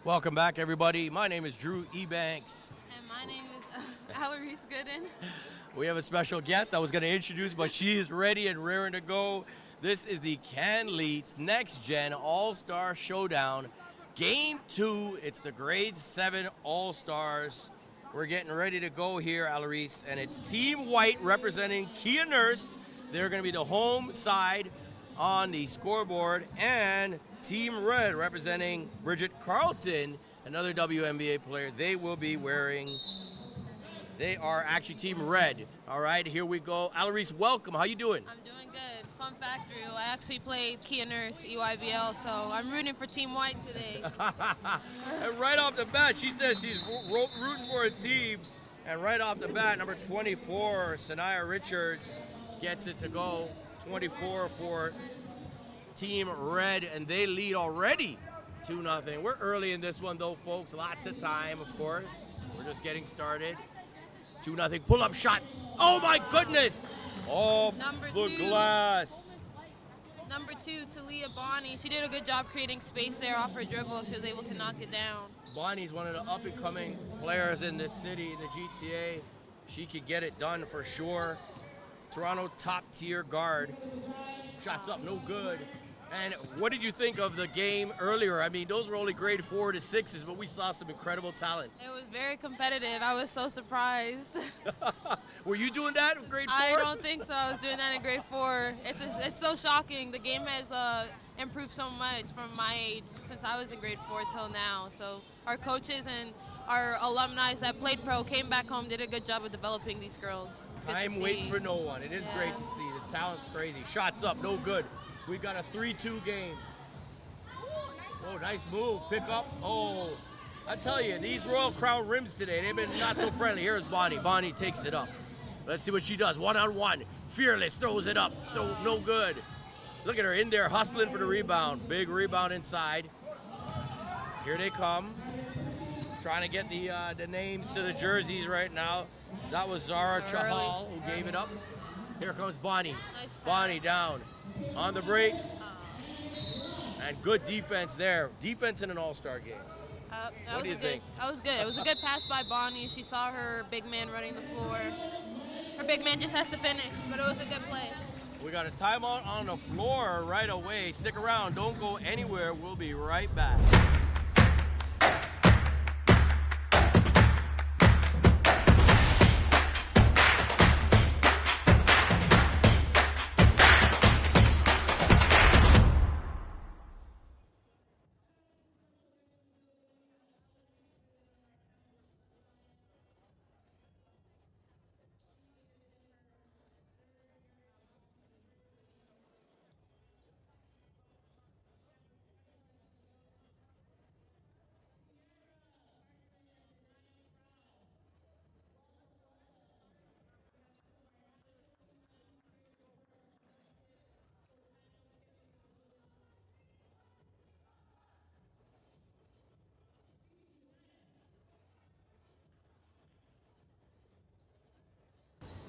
Welcome back, everybody. My name is Drew Ebanks. And my name is Alarise Gooden. We have a special guest I was going to introduce, but she is ready and raring to go. This is the Canletes Next Gen All-Star Showdown. Game 2, it's the Grade 7 All-Stars. We're getting ready to go here, Alarise, and it's Team White representing Kia Nurse. They're going to be the home side on the scoreboard, and Team Red representing Bridget Carlton, another WNBA player. They are actually Team Red. All right, here we go. Alarise, welcome. How you doing? I'm doing good. Fun fact, Drew, I actually played Kia Nurse, EYBL, so I'm rooting for Team White today. And right off the bat, she says she's rooting for a team. And right off the bat, number 24, Sanaya Richards, gets it to go. 24 for Team Red, and they lead already 2-0. We're early in this one, though, folks. Lots of time, of course. We're just getting started. 2-0 pull-up shot. Oh, my goodness! Off the glass. Number 2, Talia Bonnie. She did a good job creating space there off her dribble. She was able to knock it down. Bonnie's one of the up-and-coming players in this city, in the GTA. She could get it done for sure. Toronto top-tier guard. Shots up, no good. And what did you think of the game earlier? I mean, those were only grade 4 to 6s, but we saw some incredible talent. It was very competitive. I was so surprised. Were you doing that in grade 4? I don't think so. I was doing that in grade 4. It's so shocking. The game has improved so much from my age since I was in grade 4 till now. So our coaches and our alumni that played pro came back home, did a good job of developing these girls. Time waits for no one. It is great to see. The talent's crazy. Shots up, no good. We got a 3-2 game. Oh, nice move. Pick up. Oh, I tell you, these Royal Crown rims today, they've been not so friendly. Here's Bonnie. Bonnie takes it up. Let's see what she does. One-on-one. Fearless throws it up. No good. Look at her in there hustling for the rebound. Big rebound inside. Here they come. Trying to get the names to the jerseys right now. That was Zara Chahal who gave it up. Here comes Bonnie. Nice. Bonnie down on the break. And good defense there. Defense in an all-star game. What do you think? That was good. It was a good pass by Bonnie. She saw her big man running the floor. Her big man just has to finish, but it was a good play. We got a timeout on the floor right away. Stick around. Don't go anywhere. We'll be right back.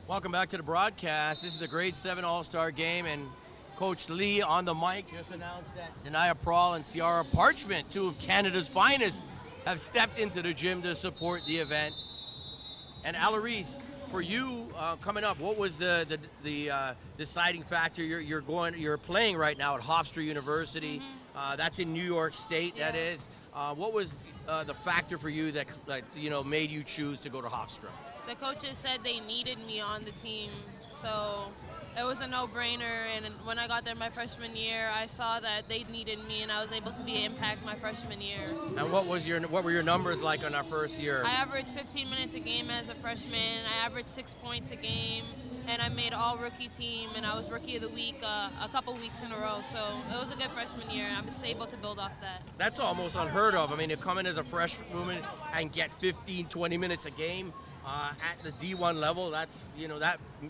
Welcome back to the broadcast. This is the Grade 7 All-Star Game, and Coach Lee on the mic just announced that Denia Prawl and Ciara Parchment, 2 of Canada's finest, have stepped into the gym to support the event. And Alarise, for you coming up, what was the deciding factor? You're playing right now at Hofstra University. That's in New York State. Yeah. That is. What was the factor for you that made you choose to go to Hofstra? The coaches said they needed me on the team, so it was a no-brainer. And when I got there my freshman year, I saw that they needed me, and I was able to be an impact my freshman year. And what were your numbers like on our first year? I averaged 15 minutes a game as a freshman. I averaged 6 points a game, and I made all-rookie team, and I was Rookie of the Week a couple weeks in a row. So it was a good freshman year, and I'm just able to build off that. That's almost unheard of. I mean, to come in as a freshman and get 15, 20 minutes a game at the D1 level, that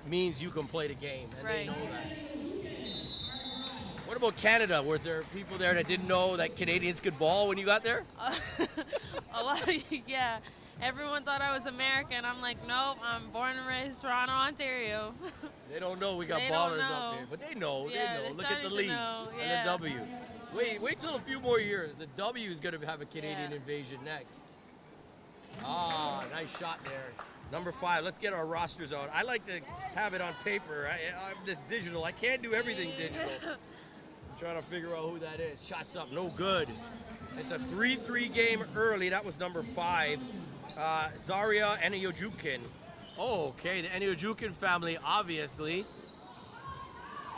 means you can play the game, and Right. they know that. What about Canada? Were there people there that didn't know that Canadians could ball when you got there? A lot, yeah. Everyone thought I was American. I'm like, nope, I'm born and raised Toronto, Ontario. They don't know we got They ballers don't up know. here, but they know. Yeah, they know. they're Look at the starting to lead know, and yeah. the W. Wait till a few more years. The W is going to have a Canadian invasion next. Ah, nice shot there. Number 5. Let's get our rosters out. I like to have it on paper. I'm this digital. I can't do everything digital. I'm trying to figure out who that is. Shots up, no good. It's a 3-3 game early. That was number 5. Zaria Eniojukin. Oh, okay. The Eniojukin family, obviously.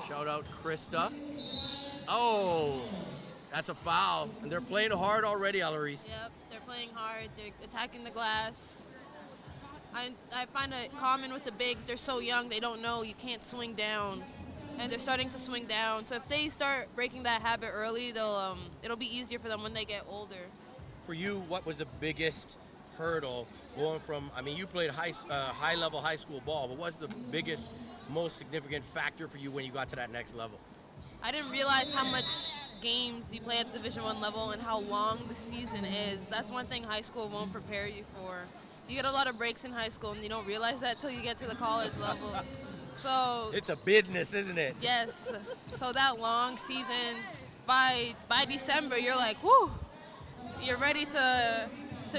Shout out Krista. Oh, that's a foul. And they're playing hard already, Alaris. Yep, they're playing hard. They're attacking the glass. I find it common with the bigs. They're so young, they don't know you can't swing down. And they're starting to swing down. So if they start breaking that habit early, it'll be easier for them when they get older. For you, what was the biggest hurdle going from, I mean, you played high-level high school ball, but what's the biggest, most significant factor for you when you got to that next level? I didn't realize how much games you play at the Division I level and how long the season is. That's one thing high school won't prepare you for. You get a lot of breaks in high school, and you don't realize that till you get to the college level. So it's a business, isn't it? Yes. So that long season, by December, you're like, whoo, you're ready to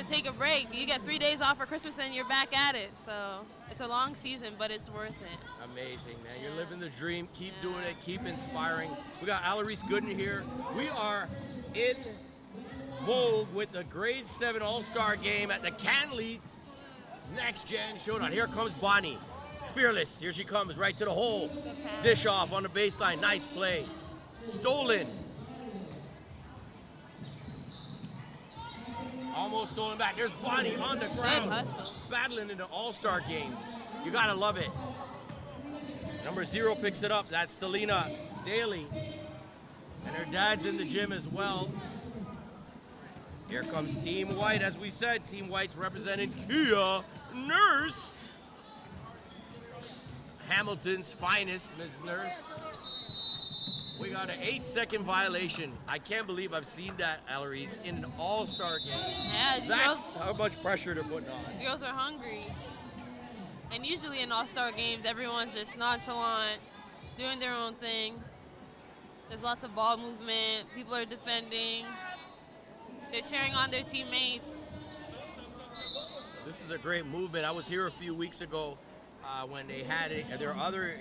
take a break. You get 3 days off for Christmas, and you're back at it. So it's a long season, but it's worth it. Amazing, man. You're living the dream. Keep doing it. Keep inspiring. We got Alaris Gooden here. We are in vogue with the Grade 7 All-Star game at the Canletes Next Gen Showdown. Here comes Bonnie. Fearless. Here she comes, right to the hole. Dish off on the baseline. Nice play. Stolen. Almost stolen back. There's Bonnie on the ground. Battling in the All-Star game. You gotta love it. Number 0 picks it up. That's Selena Daly. And her dad's in the gym as well. Here comes Team White. As we said, Team White's represented Kia Nurse. Hamilton's finest, Ms. Nurse. We got an 8-second violation. I can't believe I've seen that, Alaris, in an all-star game. Yeah, that's how much pressure they're putting on. These girls are hungry. And usually in all-star games, everyone's just nonchalant, doing their own thing. There's lots of ball movement. People are defending. They're cheering on their teammates. This is a great movement. I was here a few weeks ago when they had their other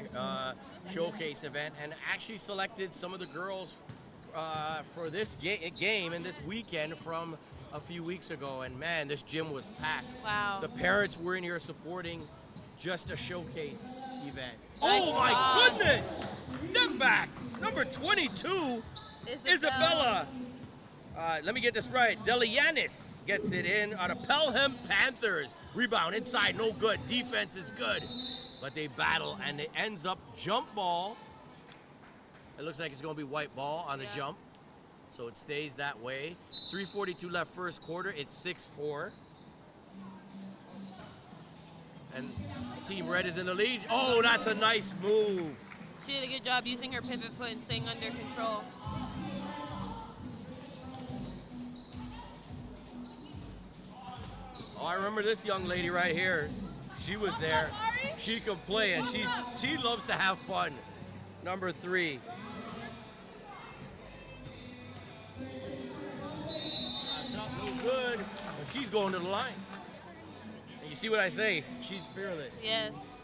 showcase event and actually selected some of the girls for this game and this weekend from a few weeks ago. And man, this gym was packed. Wow. The parents were in here supporting just a showcase event. Nice oh my goodness! Step back. Number 22, Isabella. Let me get this right. Delianis gets it in on a Pelham Panthers. Rebound inside, no good. Defense is good. But they battle, and it ends up jump ball. It looks like it's going to be white ball on the jump. So it stays that way. 3:42 left first quarter. It's 6-4. And Team Red is in the lead. Oh, that's a nice move. She did a good job using her pivot foot and staying under control. Oh, I remember this young lady right here. She was there. She could play, and she loves to have fun. Number 3. That's not no good. But she's going to the line. And you see what I say? She's fearless. Yes.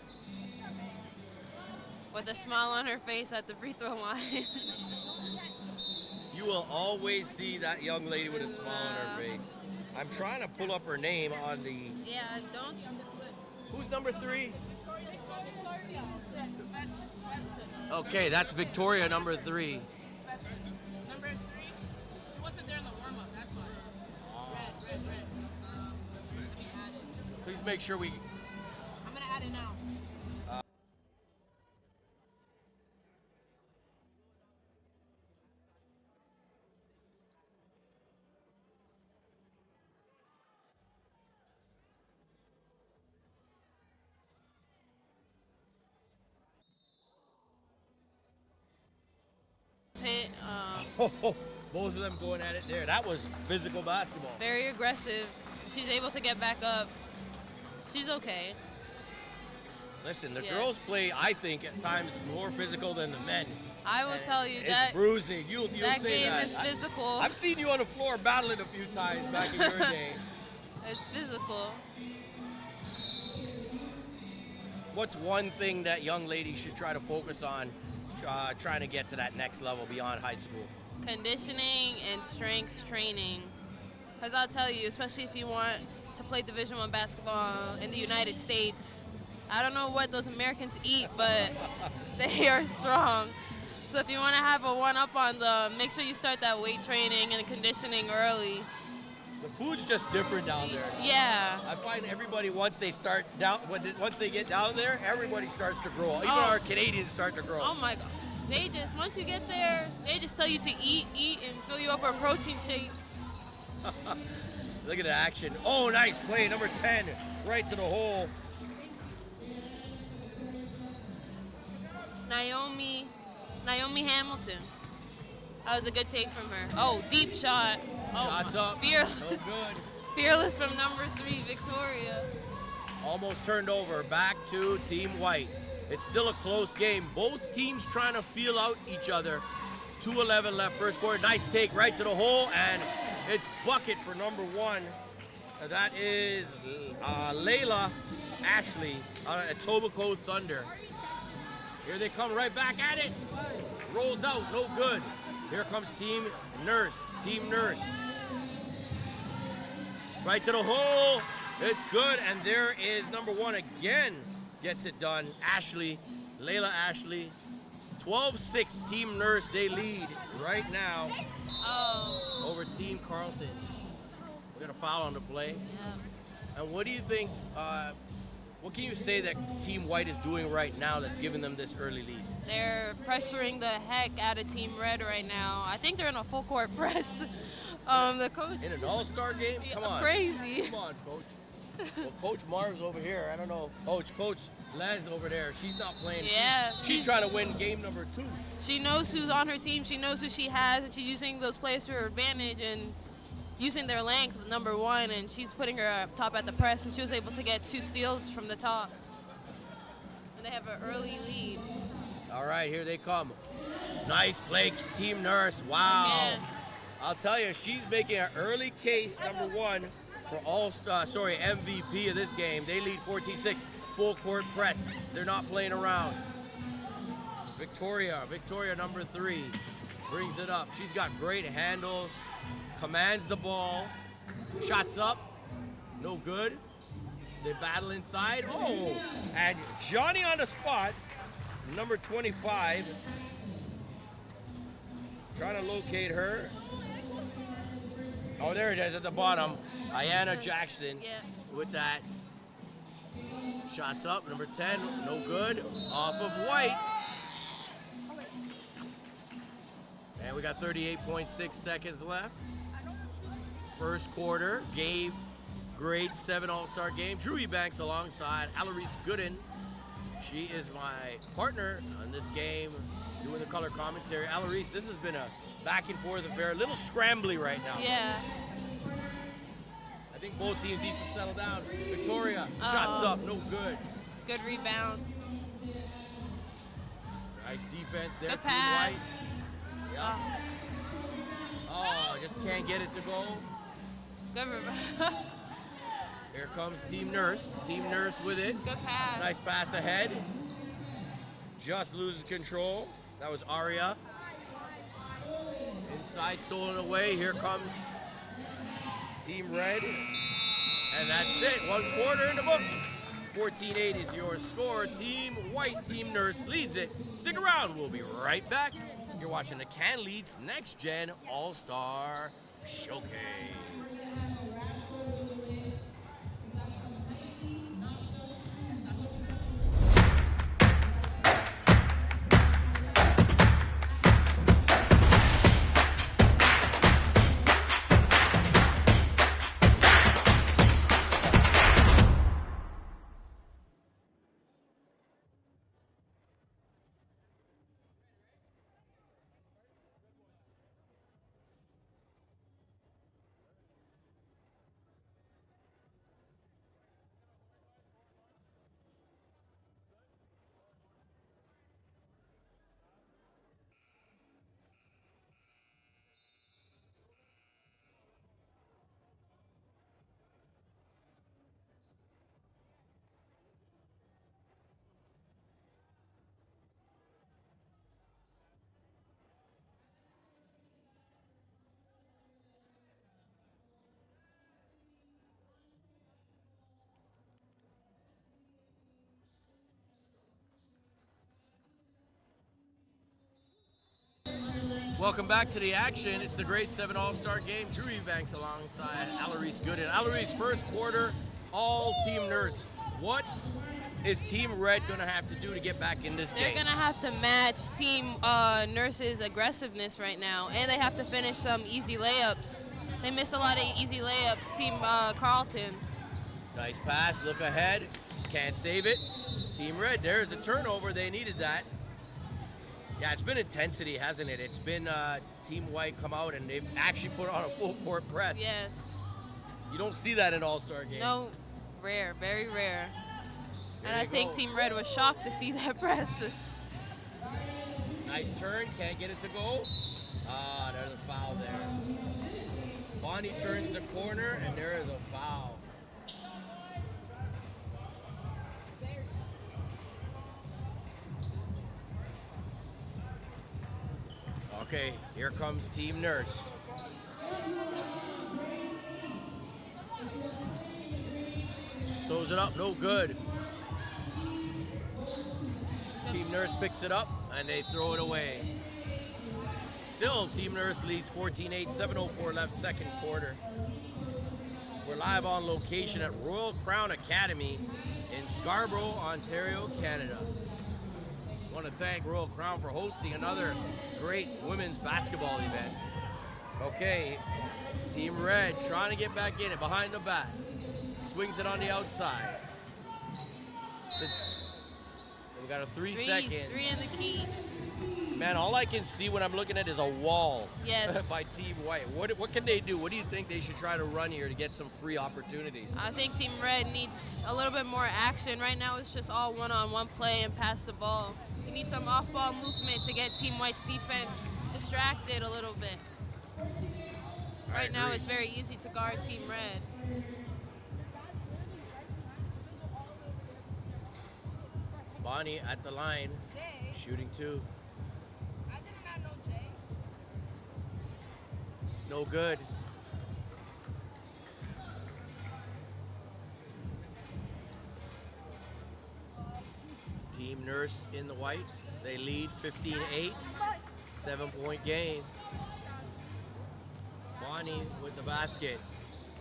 With a smile on her face at the free throw line. You will always see that young lady with a smile on her face. I'm trying to pull up her name on the... Yeah, don't... Who's number 3? Okay, that's Victoria, number 3. Number 3? She wasn't there in the warm-up, that's why. Red. Let me add it. Please make sure we... I'm going to add it now. Both of them going at it there. That was physical basketball. Very aggressive. She's able to get back up. She's okay. Listen, the girls play, I think, at times more physical than the men. I will tell you It's that bruising. You'll that say game that. is physical. I've seen you on the floor battling a few times back in your day. It's physical. What's one thing that young ladies should try to focus on trying to get to that next level beyond high school? Conditioning and strength training. Because I'll tell you, especially if you want to play Division I basketball in the United States, I don't know what those Americans eat, but they are strong. So if you want to have a one-up on them, make sure you start that weight training and conditioning early. The food's just different down there. Yeah. I find everybody once they get down there, everybody starts to grow. Even Oh. our Canadians start to grow. Oh my God. Once you get there, they just tell you to eat, and fill you up with protein shakes. Look at the action. Oh, nice play, number 10, right to the hole. Naomi Hamilton. That was a good take from her. Oh, deep shot. Oh, Shots up. Fearless. No good. Fearless from number 3, Victoria. Almost turned over. Back to Team White. It's still a close game. Both teams trying to feel out each other. 2:11 left first quarter. Nice take right to the hole, and it's bucket for number 1. That is Layla Ashley out of Etobicoke Thunder. Here they come right back at it. Rolls out, no good. Here comes Team Nurse. Right to the hole. It's good, and there is number 1 again. Gets it done. Ashley, Layla Ashley. 12-6, Team Nurse, they lead right now over Team Carleton. We got a foul on the play. Yeah. And what do you think, what can you say that Team White is doing right now that's giving them this early lead? They're pressuring the heck out of Team Red right now. I think they're in a full court press. The coach. In an all-star game? Come on. Crazy. Come on, Coach. Well, Coach Marv's over here. I don't know. Coach Les over there. She's not playing. Yeah. She's trying to win game number 2. She knows who's on her team. She knows who she has, and she's using those players to her advantage and using their length with number 1, and she's putting her up top at the press, and she was able to get 2 steals from the top. And they have an early lead. All right, here they come. Nice play, Team Nurse. Wow. Again. I'll tell you, she's making an early case, number 1, for MVP of this game. They lead 14-6, full court press. They're not playing around. Victoria, number 3, brings it up. She's got great handles, commands the ball, shots up, no good. They battle inside. Oh, and Johnny on the spot, number 25, trying to locate her. Oh, there it is at the bottom. Ayanna Jackson with that. Shots up, number 10, no good. Off of White. And we got 38.6 seconds left. First quarter, grade 7 All-Star game. Drew Ebanks alongside Alarise Gooden. She is my partner on this game, doing the color commentary. Alarise, this has been a back and forth affair, a little scrambly right now. Yeah. I think both teams need to settle down. Victoria, shots up, no good. Good rebound. Nice defense there, Good Team pass. White. Yeah. Oh, just can't get it to go. Good rebound. Here comes Team Nurse. Team Nurse with it. Good pass. Nice pass ahead. Just loses control. That was Aria. Inside, stolen away. Here comes Team Red. And that's it. 1 quarter in the books. 14-8 is your score. Team White, Team Nurse leads it. Stick around. We'll be right back. You're watching the Canletes Next Gen All-Star Showcase. Welcome back to the action. It's the Grade 7 All-Star Game. Drew Eubanks alongside Alarise Gooden. Alarise, first quarter, all-team nurse. What is Team Red going to have to do to get back in this game? They're going to have to match Team Nurse's aggressiveness right now, and they have to finish some easy layups. They missed a lot of easy layups, Team Carleton. Nice pass, look ahead. Can't save it. Team Red, there's a turnover. They needed that. Yeah, it's been intensity, hasn't it? It's been Team White come out and they've actually put on a full court press. Yes. You don't see that in All-Star games. No, rare, very rare. There And I think go. Team Red was shocked to see that press. Nice turn, can't get it to go. Ah, there's a foul there. Bonnie turns the corner and there is a foul. Okay, here comes Team Nurse. Throws it up, no good. Team Nurse picks it up and they throw it away. Still, Team Nurse leads 14-8, 7:04 left, second quarter. We're live on location at Royal Crown Academy in Scarborough, Ontario, Canada. I want to thank Royal Crown for hosting another great women's basketball event. Okay, Team Red trying to get back in it behind the back. Swings it on the outside. We got a 3-second. Three in the key. Man, all I can see when I'm looking at is a wall. Yes. By Team White. What can they do? What do you think they should try to run here to get some free opportunities? I think Team Red needs a little bit more action. Right now it's just all one-on-one play and pass the ball. You need some off-ball movement to get Team White's defense distracted a little bit. Right now it's very easy to guard Team Red. Bonnie at the line, shooting two. I did not know Jay. No good. Team Nurse in the white. They lead 15-8. 7-point game. Bonnie with the basket.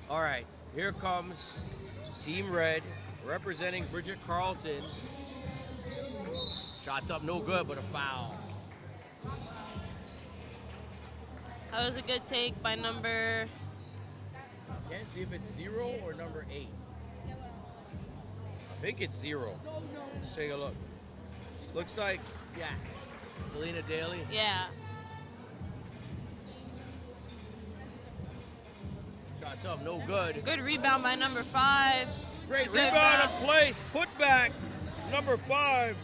All right, here comes Team Red representing Bridget Carleton. Shots up, no good, but a foul. That was a good take by number... Can't see if it's 0 or number 8. I think it's 0. Let's take a look. Looks like, yeah, Selena Daly. Yeah. Shots up, no good. Good rebound by number 5. Great Good rebound foul. in place. Put back, number 5,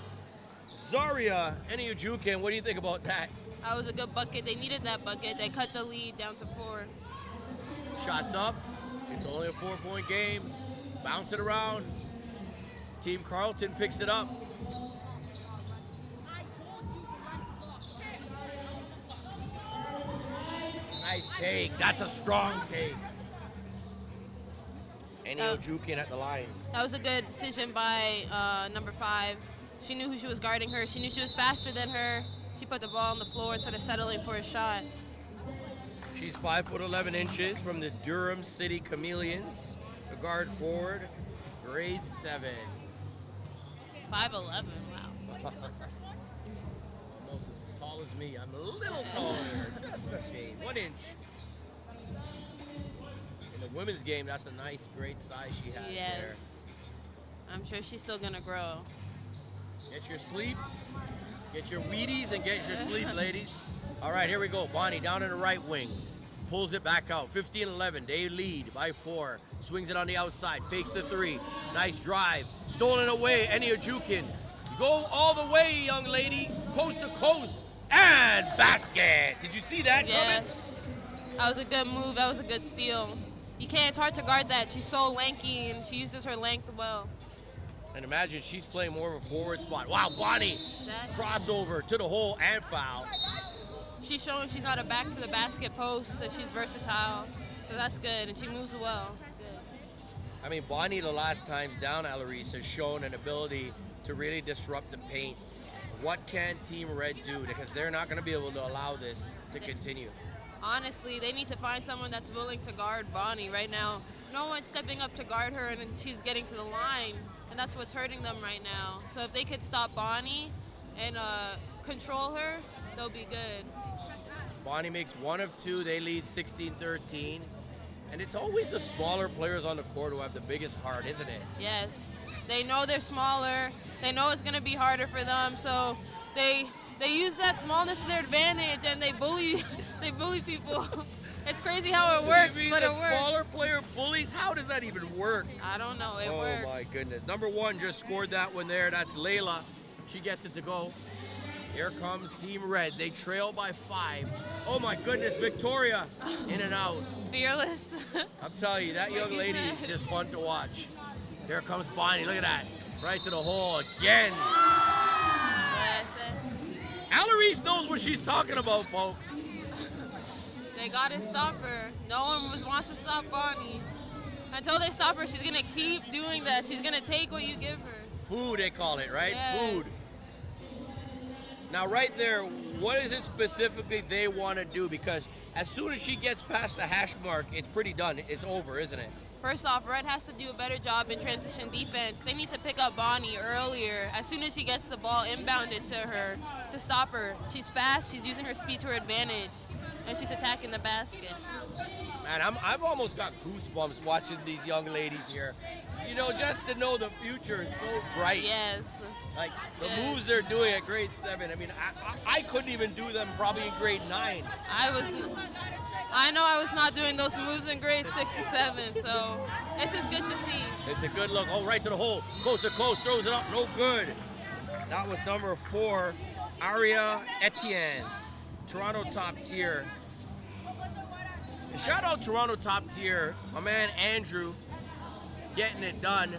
Zaria Eniujukin. What do you think about that? That was a good bucket. They needed that bucket. They cut the lead down to 4. Shots up. It's only a 4-point game. Bounce it around. Team Carleton picks it up. Nice take. That's a strong take. Eniujukin at the line. That was a good decision by number 5. She knew who she was guarding her. She knew she was faster than her. She put the ball on the floor instead of settling for a shot. She's 5'11" from the Durham City Chameleons. A guard forward, grade 7. 5'11", wow. Almost as tall as me. I'm a little taller, just a shade, 1 inch. In the women's game, that's a nice, great size she has Yes. I'm sure she's still going to grow. there. Get your sleep, get your Wheaties, and get your sleep, ladies. All right, here we go. Bonnie down in the right wing. Pulls it back out. 15-11. They lead by 4. Swings it on the outside. Fakes the 3. Nice drive. Stolen away. Eniujukin. Go all the way, young lady. Coast to coast. And basket. Did you see that Yes. That was a good move. That was a good steal. You can't, it's hard to guard that. She's so lanky and she uses her length well. coming? And imagine she's playing more of a forward spot. Wow, Bonnie. That- Crossover to the hole and foul. She's showing she's not a back to the basket post, so she's versatile. So that's good, and she moves well. Good. I mean, Bonnie, the last times down, Alarise, has shown an ability to really disrupt the paint. What can Team Red do? Because they're not going to be able to allow this to continue. Honestly, they need to find someone that's willing to guard Bonnie right now. No one's stepping up to guard her, and she's getting to the line, and that's what's hurting them right now. So if they could stop Bonnie and control her, they'll be good. Bonnie makes 1 of 2. They lead 16-13. And it's always the smaller players on the court who have the biggest heart, isn't it? Yes. They know they're smaller. They know it's going to be harder for them, so they use that smallness to their advantage, and they bully people. It's crazy how it works, but it works. The smaller player bullies? How does that even work? I don't know. It works. Oh, my goodness. Number 1 just scored that one there. That's Layla. She gets it to go. Here comes Team Red. They trail by 5. Oh, my goodness. Victoria in and out. Fearless. I'm telling you, that young lady is just fun to watch. Here comes Bonnie. Look at that. Right to the hole again. Alarise knows what she's talking about, folks. They got to stop her. No one wants to stop Bonnie. Until they stop her, she's going to keep doing that. She's going to take what you give her. Food, they call it, right? Yes. Food. Now, right there, what is it specifically they want to do? Because as soon as she gets past the hash mark, it's pretty done. It's over, isn't it? First off, Red has to do a better job in transition defense. They need to pick up Bonnie earlier. As soon as she gets the ball inbounded to her, to stop her. She's fast, she's using her speed to her advantage, and she's attacking the basket. Man, I've almost got goosebumps watching these young ladies here. You know, just to know the future is so bright. Yes. Like, the moves they're doing at grade 7, I mean, I couldn't even do them probably in grade 9. I know I was not doing those moves in grade 6 or 7, so this is good to see. It's a good look. Oh, right to the hole. Coast to coast, throws it up, no good. That was number 4, Aria Etienne, Toronto top tier. And shout out Toronto top tier, my man Andrew, getting it done.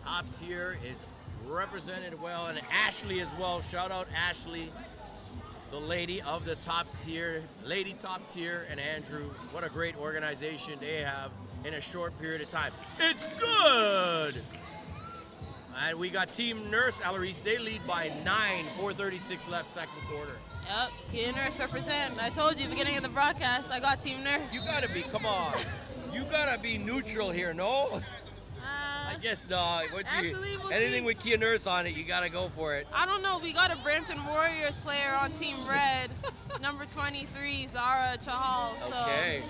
Top tier is represented well, and Ashley as well. Shout out Ashley, the lady of the top tier, lady top tier, and Andrew. What a great organization they have in a short period of time. It's good. And we got Team Nurse, Alarise. They lead by 9, 4:36 left, second quarter. Yep, Team Nurse represent. I told you beginning of the broadcast, I got Team Nurse. You gotta be, come on. You gotta be neutral here, no? I guess not. Anything with Kia Nurse on it, you gotta go for it. I don't know. We got a Brampton Warriors player on Team Red, number 23, Zara Chahal. So, okay.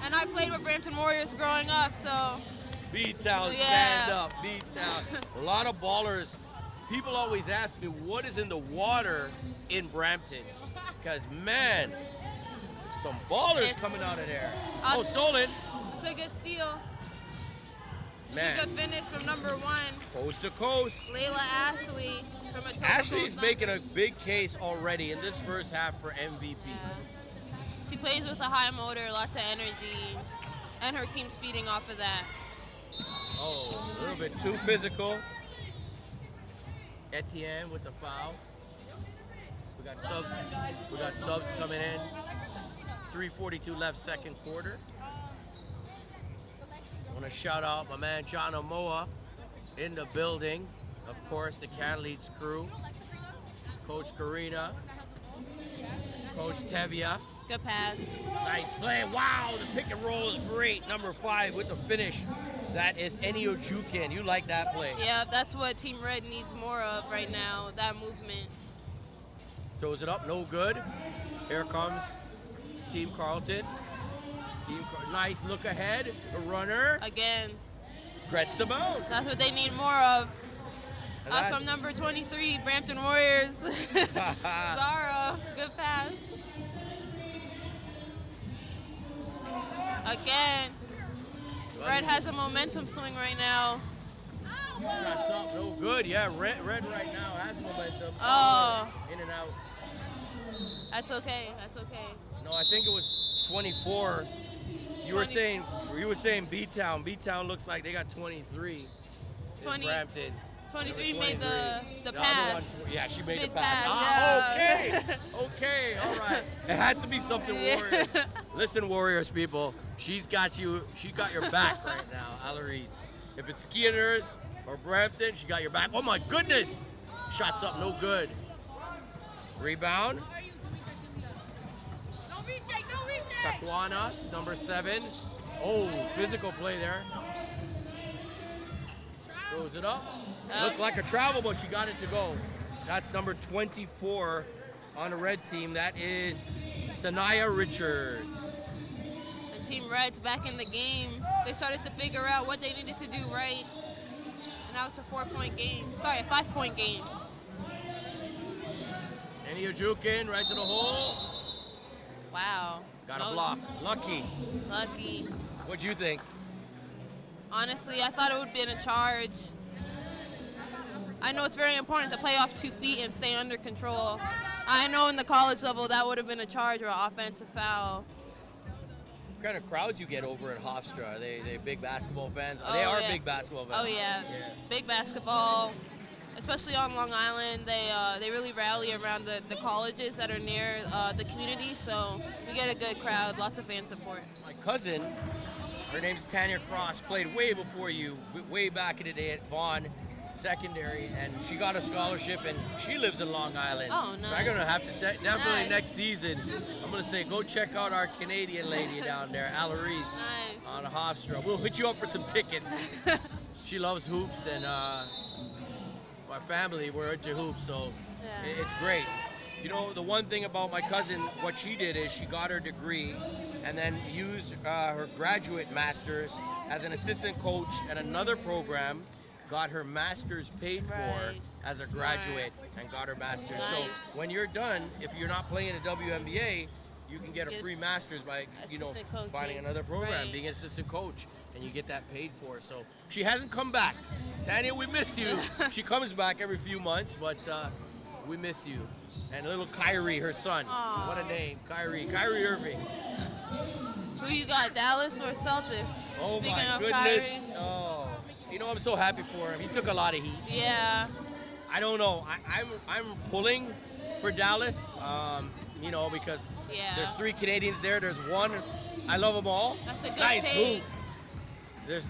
And I played with Brampton Warriors growing up, so. B-Town, stand up, B-Town. A lot of ballers. People always ask me, what is in the water in Brampton? Because, man, some ballers coming out of there. Oh, stolen. It's a good steal. Man. It's a good finish from number 1. Coast to coast. Layla Ashley from a Ashley's making a big case already in this first half for MVP. Yeah. She plays with a high motor, lots of energy, and her team's feeding off of that. Oh, a little bit too physical. Etienne with the foul. We got subs coming in. 3:42 left, second quarter. I want to shout out my man John Amoa in the building. Of course, the Canletes crew. Coach Karina. Coach Tevia. Good pass. Nice play. Wow, the pick and roll is great. Number 5 with the finish. That is Enio Jukin. You like that play. Yeah, that's what Team Red needs more of right now, that movement. Throws it up, no good. Here comes Team Carleton. Nice look ahead. The runner. Again. Gets the bounce. That's what they need more of. From number 23, Brampton Warriors. Zara, good pass. Again. Red has a momentum swing right now. Shots up, no good. Yeah, red right now has momentum. Oh. In and out. That's okay. That's okay. No, I think it was 24. You were saying B-Town. B-Town looks like they got 23. 20. Brampton. 23 made the pass. Yeah, she made the pass. pass. Yeah. Okay. Okay, all right. It had to be something Warriors. Listen, Warriors people, she's got you. She got your back right now, Alarise. If it's Keaners or Brampton, she got your back. Oh my goodness! Shots up, no good. Rebound. Taquana, number 7. Oh, physical play there. Throws it up. Looked like a travel, but she got it to go. That's number 24 on the red team. That is Sanaya Richards. The Team Red's back in the game. They started to figure out what they needed to do right. And now it's a 4-point game. Sorry, a 5-point game. Eni Ojukin right to the hole. Wow. Got a block. Lucky. Lucky. What'd you think? Honestly, I thought it would be in a charge. I know it's very important to play off 2 feet and stay under control. I know in the college level that would have been a charge or an offensive foul. What kind of crowds you get over at Hofstra? Are they big basketball fans? Oh, they are yeah. big basketball fans. Oh yeah. Big basketball, especially on Long Island. They really rally around the colleges that are near the community, so we get a good crowd, lots of fan support. My cousin, her name's Tanya Cross, played way before you, way back in the day at Vaughan Secondary, and she got a scholarship, and she lives in Long Island. Oh, nice. So I'm gonna have to definitely Nice. next season. I'm gonna say go check out our Canadian lady down there, Alarise, Nice. on Hofstra. We'll hit you up for some tickets. She loves hoops, and my family, we're into hoops, so Yeah. it's great. You know, the one thing about my cousin, what she did is she got her degree and then used her graduate master's as an assistant coach at another program, got her master's paid for Right. as a Smart. graduate, and got her master's. So Nice. when you're done, if you're not playing a WNBA, you can get a Get free master's by, assistant coaching. finding another program, Right. being an assistant coach, and you get that paid for. So she hasn't come back. Tanya, we miss you. She comes back every few months, but we miss you. And little Kyrie, her son. Aw. What a name, Kyrie Irving. Who you got, Dallas or Celtics? Oh Speaking my of goodness. Kyrie. Oh, you know, I'm so happy for him. He took a lot of heat. Yeah. I don't know. I'm pulling for Dallas. Because Yeah. there's 3 Canadians there. There's one. I love them all. That's a good nice take. hoop.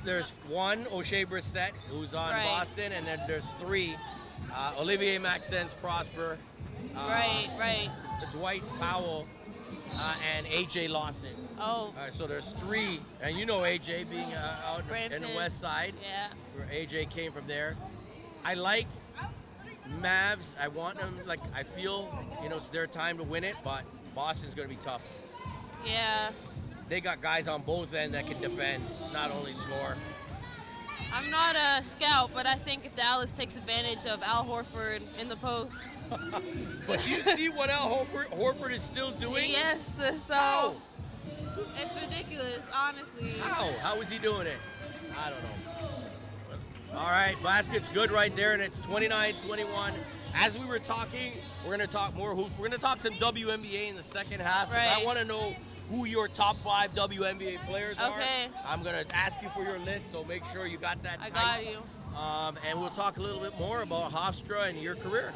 There's one, O'Shea Brissett, who's on Right. Boston, and then there's 3, Olivier Maxence Prosper, Right. Dwight Powell, and AJ Lawson. Oh, All right, so there's 3, and you know AJ being out in the Brampton. West Side, yeah. where AJ came from there. I like Mavs. I want them, I feel, it's their time to win it, but Boston's going to be tough. Yeah. They got guys on both ends that can defend, not only score. I'm not a scout, but I think if Dallas takes advantage of Al Horford in the post. But do you see what Al Horford is still doing? Yes, so How? it's ridiculous, honestly. How is he doing it? I don't know. All right, basket's good right there, and it's 29-21. As we were talking, we're going to talk more hoops. We're going to talk some WNBA in the second half, because I Right. want to know who your top 5 WNBA players are. Okay. I'm going to ask you for your list, so make sure you got that I tight. got you. And we'll talk a little bit more about Hofstra and your career.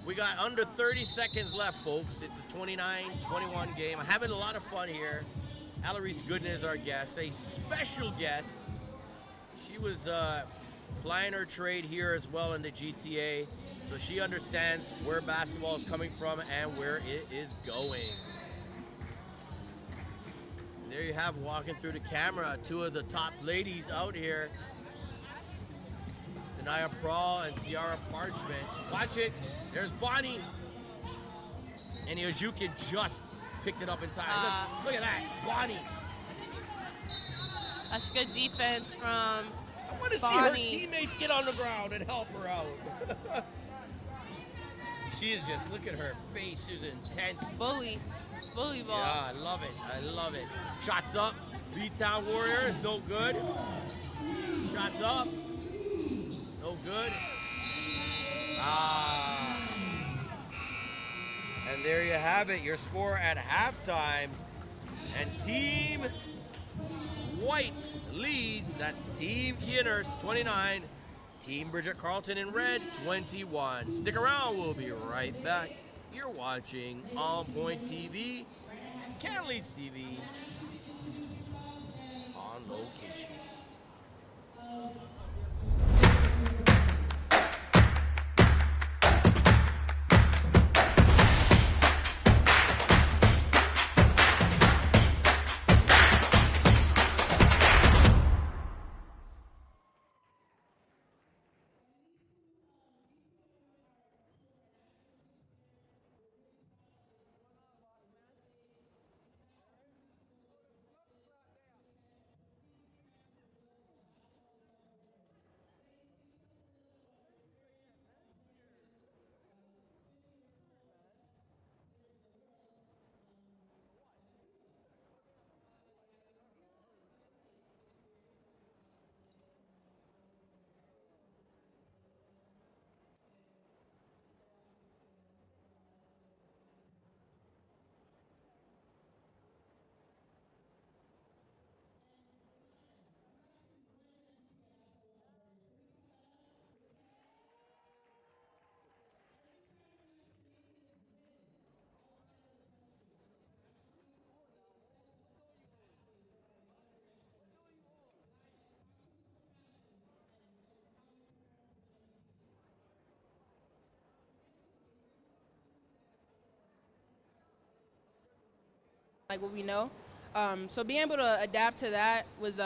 We got under 30 seconds left, folks. It's a 29-21 game. I'm having a lot of fun here. Alarise Gooden is our guest, a special guest. She was plying her trade here as well in the GTA, so she understands where basketball is coming from and where it is going. There you have, walking through the camera, 2 of the top ladies out here. Denaya Prawl and Ciara Parchment. Watch it. There's Bonnie. And Ojukin just picked it up in time. Look at that. Bonnie. That's good defense from I want to see her teammates get on the ground and help her out. She is just, look at her face. She's intense. bully ball. Yeah, I love it. I love it. Shots up. B-Town Warriors, no good. Shots up. No good. And there you have it, your score at halftime. And Team White leads. That's Team Keaners, 29. Team Bridget Carlton in red, 21. Stick around, we'll be right back. You're watching On Point TV, Canletes TV, on location. like what we know. So being able to adapt to that was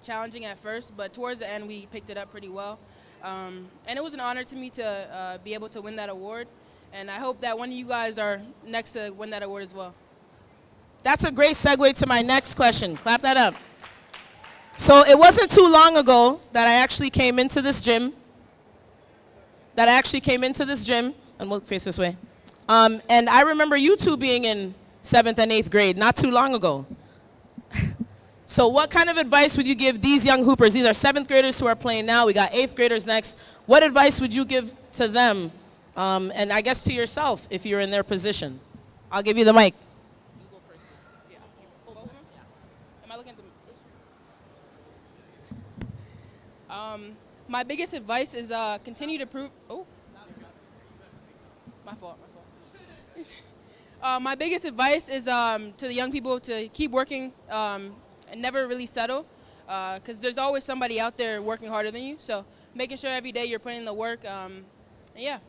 challenging at first, but towards the end we picked it up pretty well. And it was an honor to me to be able to win that award. And I hope that one of you guys are next to win that award as well. That's a great segue to my next question. Clap that up. So it wasn't too long ago that I actually came into this gym. And we'll face this way. And I remember you two being in 7th and 8th grade not too long ago. So what kind of advice would you give these young hoopers? These are 7th graders who are playing now. We got 8th graders next. What advice would you give to them? And I guess to yourself if you're in their position. I'll give you the mic. You go first. Yeah. Both of them? Yeah. Am I looking at the... my biggest advice is continue to prove... Oh. My fault. My biggest advice is to the young people to keep working and never really settle, because there's always somebody out there working harder than you. So making sure every day you're putting in the work. And yeah.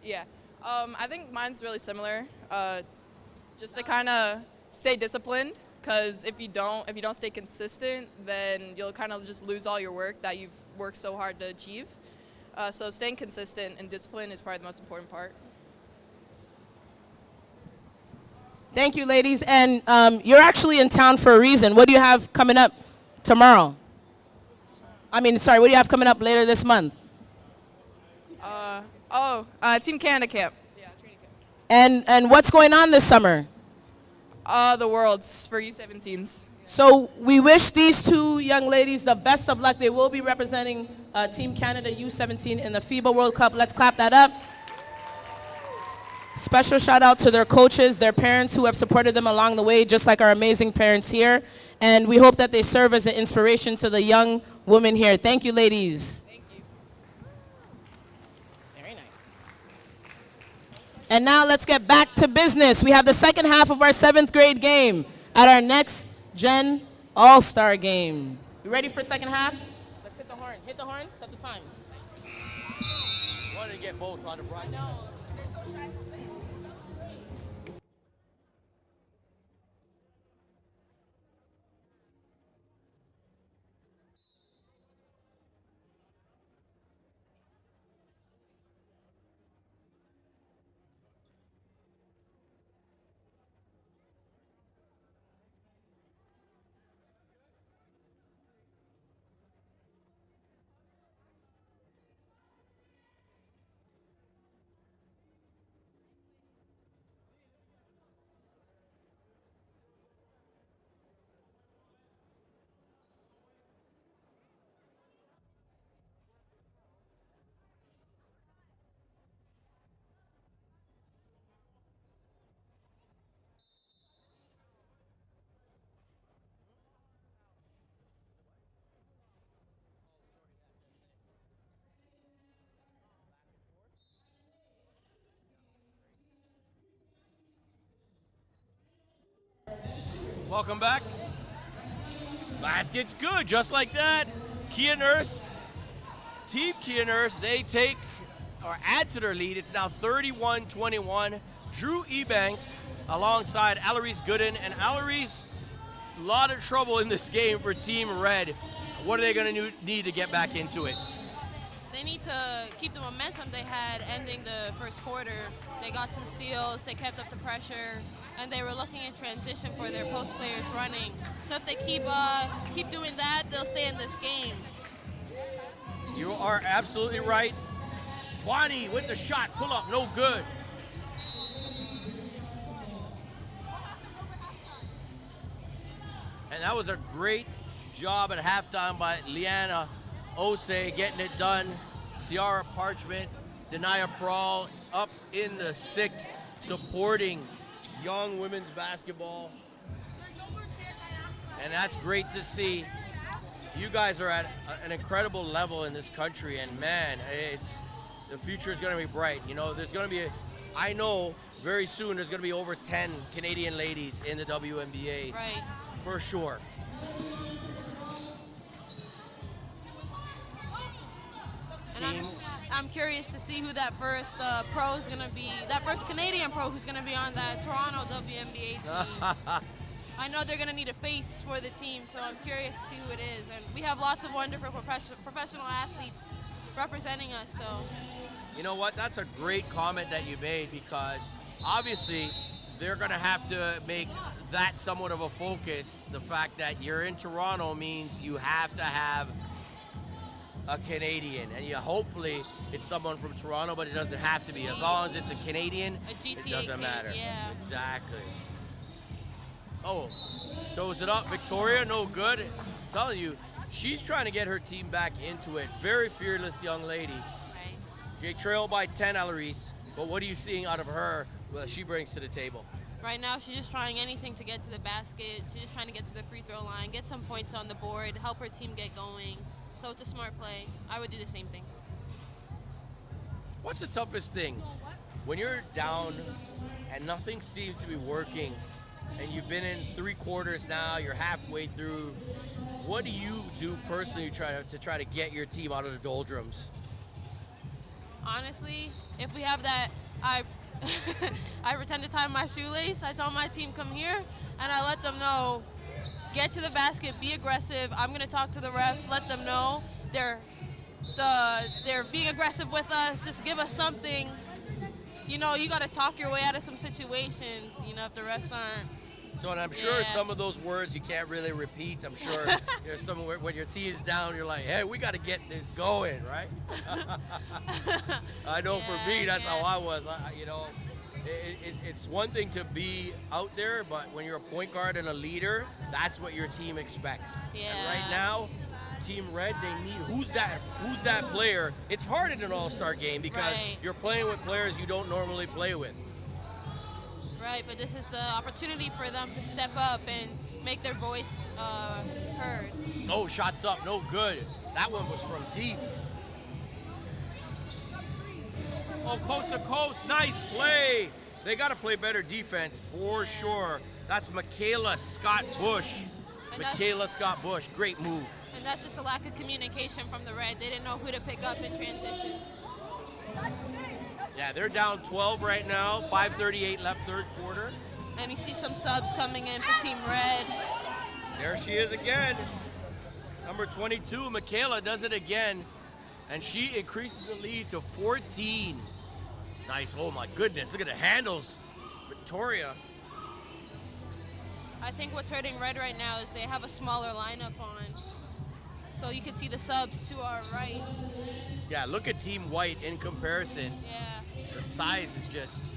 Yeah. I think mine's really similar. Just to kind of stay disciplined, because if you don't stay consistent, then you'll kind of just lose all your work that you've worked so hard to achieve. So staying consistent and disciplined is probably the most important part. Thank you, ladies. And you're actually in town for a reason. What do you have coming up tomorrow? What do you have coming up later this month? Team Canada camp. Yeah, training camp. And what's going on this summer? The Worlds for U17s. So we wish these two young ladies the best of luck. They will be representing Team Canada U17 in the FIBA World Cup. Let's clap that up. Special shout out to their coaches, their parents who have supported them along the way, just like our amazing parents here. And we hope that they serve as an inspiration to the young women here. Thank you, ladies. Thank you. Very nice. And now let's get back to business. We have the second half of our 7th grade game at our next Gen All-Star game. You ready for second half? Let's hit the horn. Hit the horn, set the time. Wanted to get both on the broad. No. Welcome back. Basket's good, just like that. Kia Nurse, Team Kia Nurse, they take or add to their lead. It's now 31-21. Drew Ebanks alongside Alarise Gooden, and Alarise, a lot of trouble in this game for Team Red. What are they going to need to get back into it? They need to keep the momentum they had ending the first quarter. They got some steals, they kept up the pressure, and they were looking in transition for their post players running. So if they keep doing that, they'll stay in this game. You are absolutely right. Kwani with the shot, pull up, no good. And that was a great job at halftime by Liana Ose getting it done. Ciara Parchment, Denia Prawl up in the 6, supporting young women's basketball. And that's great to see. You guys are at an incredible level in this country, and man, the future is going to be bright. You know, there's going to be, I know very soon there's going to be over 10 Canadian ladies in the WNBA. Right. For sure. And I'm curious to see who that first pro is going to be, that first Canadian pro who's going to be on that Toronto WNBA team. I know they're going to need a face for the team, so I'm curious to see who it is. And we have lots of wonderful professional athletes representing us. So, you know what? That's a great comment that you made, because obviously they're going to have to make that somewhat of a focus. The fact that you're in Toronto means you have to have a Canadian, and hopefully it's someone from Toronto, but it doesn't have to be. As long as it's a Canadian, it doesn't matter. Yeah. Exactly. Oh, throws it up. Victoria, no good. I'm telling you, she's trying to get her team back into it. Very fearless young lady. Right. She trailed by 10, Alarise, but what are you seeing out of her, what she brings to the table? Right now, she's just trying anything to get to the basket. She's just trying to get to the free throw line, get some points on the board, help her team get going. So it's a smart play. I would do the same thing. What's the toughest thing? When you're down and nothing seems to be working, and you've been in 3 quarters now, you're halfway through, what do you do personally to try to get your team out of the doldrums? Honestly, if we have that, I pretend to tie my shoelace. I tell my team, come here, and I let them know, get to the basket, be aggressive. I'm going to talk to the refs, let them know they're being aggressive with us. Just give us something. You know, you got to talk your way out of some situations, you know, if the refs aren't. So, and I'm sure some of those words you can't really repeat. I'm sure there's some when your team's down, you're like, hey, we got to get this going, right? I know for me, that's how I was. You know, it's one thing to be out there, but when you're a point guard and a leader, that's what your team expects. Yeah. And right now, Team Red, they need who's that player. It's hard in an all-star game because you're playing with players you don't normally play with. Right, but this is the opportunity for them to step up and make their voice heard. No, shots up, no good. That one was from deep. Oh, coast to coast, nice play. They got to play better defense for sure. That's Michaela Scott Bush. Michaela Scott Bush, great move. And that's just a lack of communication from the Red. They didn't know who to pick up in transition. Yeah, they're down 12 right now, 5:38 left, third quarter. And you see some subs coming in for Team Red. There she is again. Number 22, Michaela does it again. And she increases the lead to 14. Nice, oh my goodness, look at the handles. Victoria. I think what's hurting Red right now is they have a smaller lineup on. So you can see the subs to our right. Yeah, look at Team White in comparison. Yeah. The size is just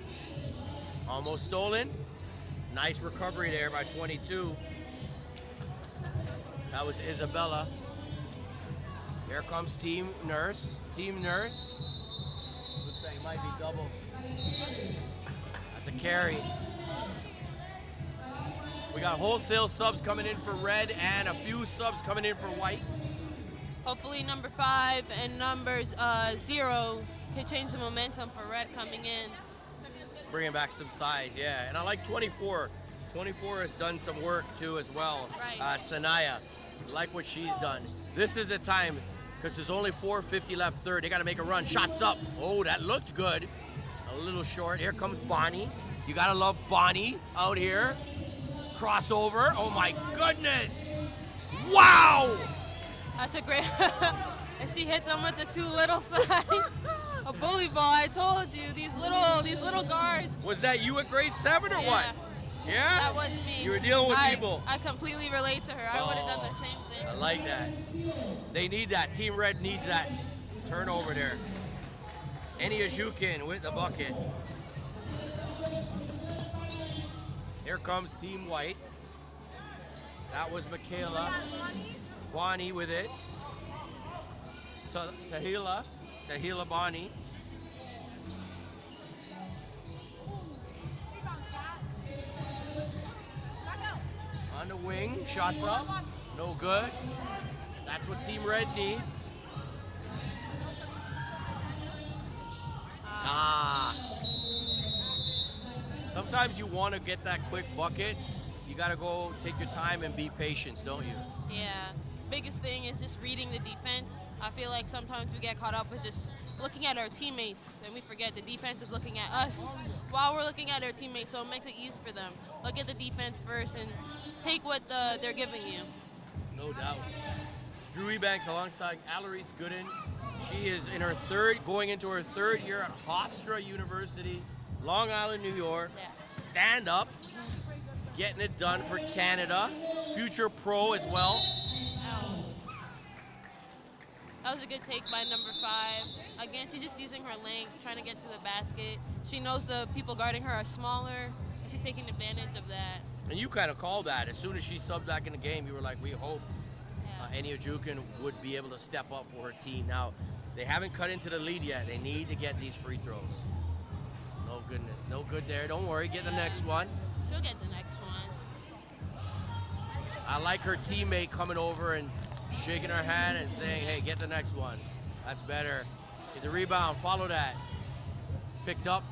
almost stolen. Nice recovery there by 22. That was Isabella. Here comes Team Nurse. Team Nurse. Looks like it might be double. That's a carry. We got wholesale subs coming in for Red and a few subs coming in for White. Hopefully number 5 and number 0 can change the momentum for Red coming in. Bringing back some size, yeah. And I like 24. 24 has done some work too as well. Right. Sanaya. like what she's done. This is the time, because there's only 4:50 left third. They got to make a run. Shots up. Oh, that looked good. A little short. Here comes Bonnie. You got to love Bonnie out here. Crossover. Oh, my goodness. Wow. That's a great. And she hit them with the too little side. A bully ball. I told you, these little guards. Was that you at grade 7 or Yeah. what? Yeah? That was me. You were dealing with people. I completely relate to her. I would have done the same thing. I like that. They need that. Team Red needs that turnover there. Enia Jukin with the bucket. Here comes Team White. That was Michaela. Bonnie with it. Tahila Bonnie. On the wing, shots up, no good. That's what Team Red needs. Sometimes you want to get that quick bucket. You got to go take your time and be patient, don't you? Yeah. Biggest thing is just reading the defense. I feel like sometimes we get caught up with just looking at our teammates and we forget the defense is looking at us while we're looking at our teammates, so it makes it easy for them. Look at the defense first and take what they're giving you. No doubt. Drew Ebanks alongside Alarise Gooden. She is in her going into her third year at Hofstra University, Long Island, New York. Yeah. Stand up, getting it done for Canada. Future pro as well. That was a good take by number 5. Again, she's just using her length, trying to get to the basket. She knows the people guarding her are smaller, and she's taking advantage of that. And you kind of called that. As soon as she subbed back in the game, you were like, we hope Enia Jukin would be able to step up for her team. Now, they haven't cut into the lead yet. They need to get these free throws. No goodness. No good there. Don't worry. Get the next one. She'll get the next one. I like her teammate coming over and shaking her hand and saying, hey, get the next one. That's better. Get the rebound. Follow that. Picked up.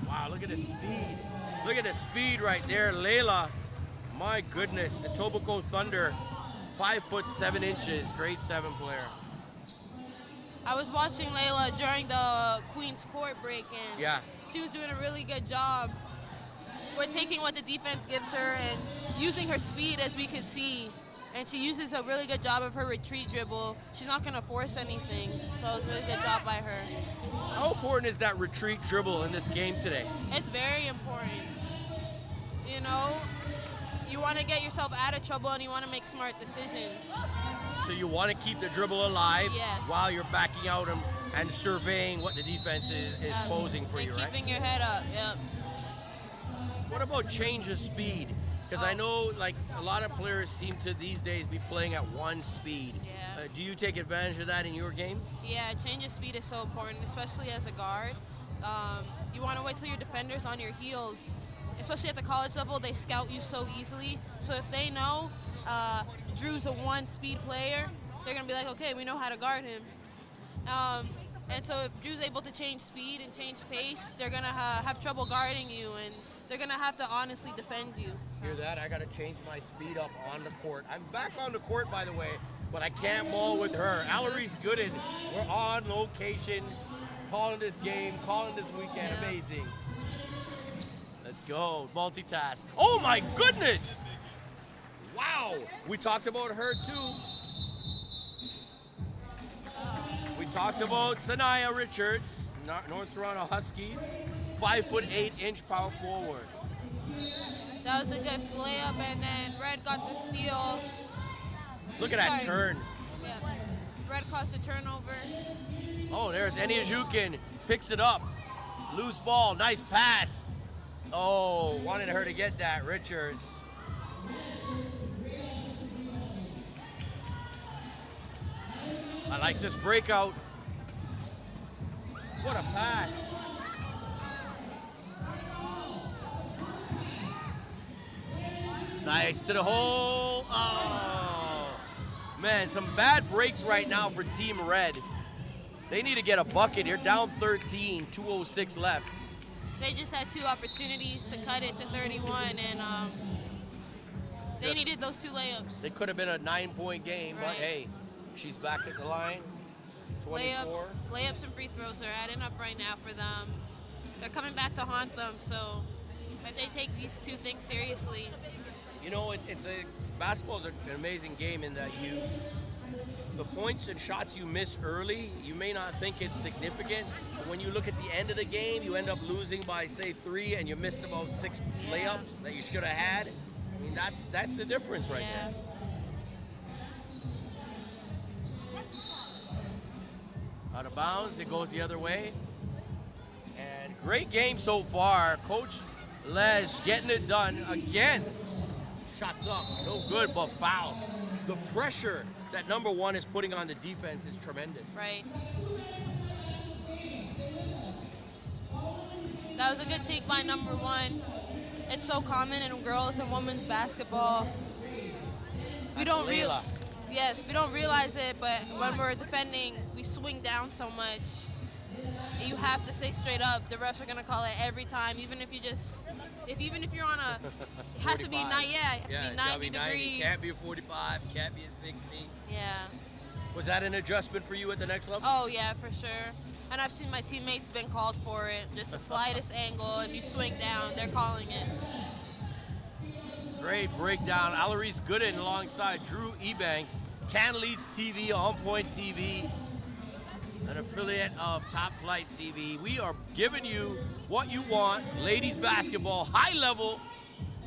Wow, look at the speed. Look at the speed right there. Layla, my goodness. The Etobicoke Thunder, 5'7", grade 7 player. I was watching Layla during the Queen's Court break, and Yeah. she was doing a really good job with taking what the defense gives her and using her speed, as we could see. And she uses a really good job of her retreat dribble. She's not going to force anything, so it was a really good job by her. How important is that retreat dribble in this game today? It's very important. You know, you want to get yourself out of trouble and you want to make smart decisions. So you want to keep the dribble alive Yes. while you're backing out and surveying what the defense is posing for and you, right? keeping your head up, yep. What about change of speed? Because I know like a lot of players seem to these days be playing at one speed. Yeah. Do you take advantage of that in your game? Yeah, change of speed is so important, especially as a guard. You want to wait till your defender's on your heels. Especially at the college level, they scout you so easily. So if they know Drew's a one-speed player, they're going to be like, okay, we know how to guard him. And so if Drew's able to change speed and change pace, they're going to have trouble guarding you, and they're going to have to honestly defend you. Hear that? I got to change my speed up on the court. I'm back on the court, by the way, but I can't ball with her. Alarise Gooden, we're on location, calling this game, calling this weekend. Yeah. Amazing. Let's go. Multitask. Oh, my goodness. Wow. We talked about her, too. We talked about Sanaya Richards, North Toronto Huskies, 5'8" power forward. That was a good layup, and then Red got the steal. Look at that Sorry. turn. Yeah. Red caused the turnover. Oh, there's Enia Jukin. Picks it up. Loose ball. Nice pass. Oh, wanted her to get that, Richards. I like this breakout. What a pass. Nice to the hole. Oh, man, some bad breaks right now for Team Red. They need to get a bucket here. Down 13, 2:06 left. They just had 2 opportunities to cut it to 31, and They needed those 2 layups. It could have been a 9-point game, but Right. hey, she's back at the line. 24. Layups and free throws are adding up right now for them. They're coming back to haunt them, so if they take these 2 things seriously. You know, basketball is an amazing game in that the points and shots you miss early, you may not think it's significant, but when you look at the end of the game, you end up losing by, say, 3, and you missed about 6 layups that you should have had. I mean, that's the difference right there. Out of bounds, it goes the other way. And great game so far. Coach Les getting it done again. Shots up, no good, but foul. The pressure that number 1 is putting on the defense is tremendous. Right. That was a good take by number 1. It's so common in girls and women's basketball. We don't realize it, but when we're defending, we swing down so much. You have to stay straight up. The refs are gonna call it every time, even if you're on a, it has to be 90 degrees. Can't be a 45, can't be a 60. Yeah. Was that an adjustment for you at the next level? Oh yeah, for sure. And I've seen my teammates been called for it. Just the slightest angle and you swing down, they're calling it. Great breakdown. Alarise Gooden alongside Drew Ebanks. Canletes TV, On Point TV, an affiliate of Top Flight TV. We are giving you what you want. Ladies basketball, high level.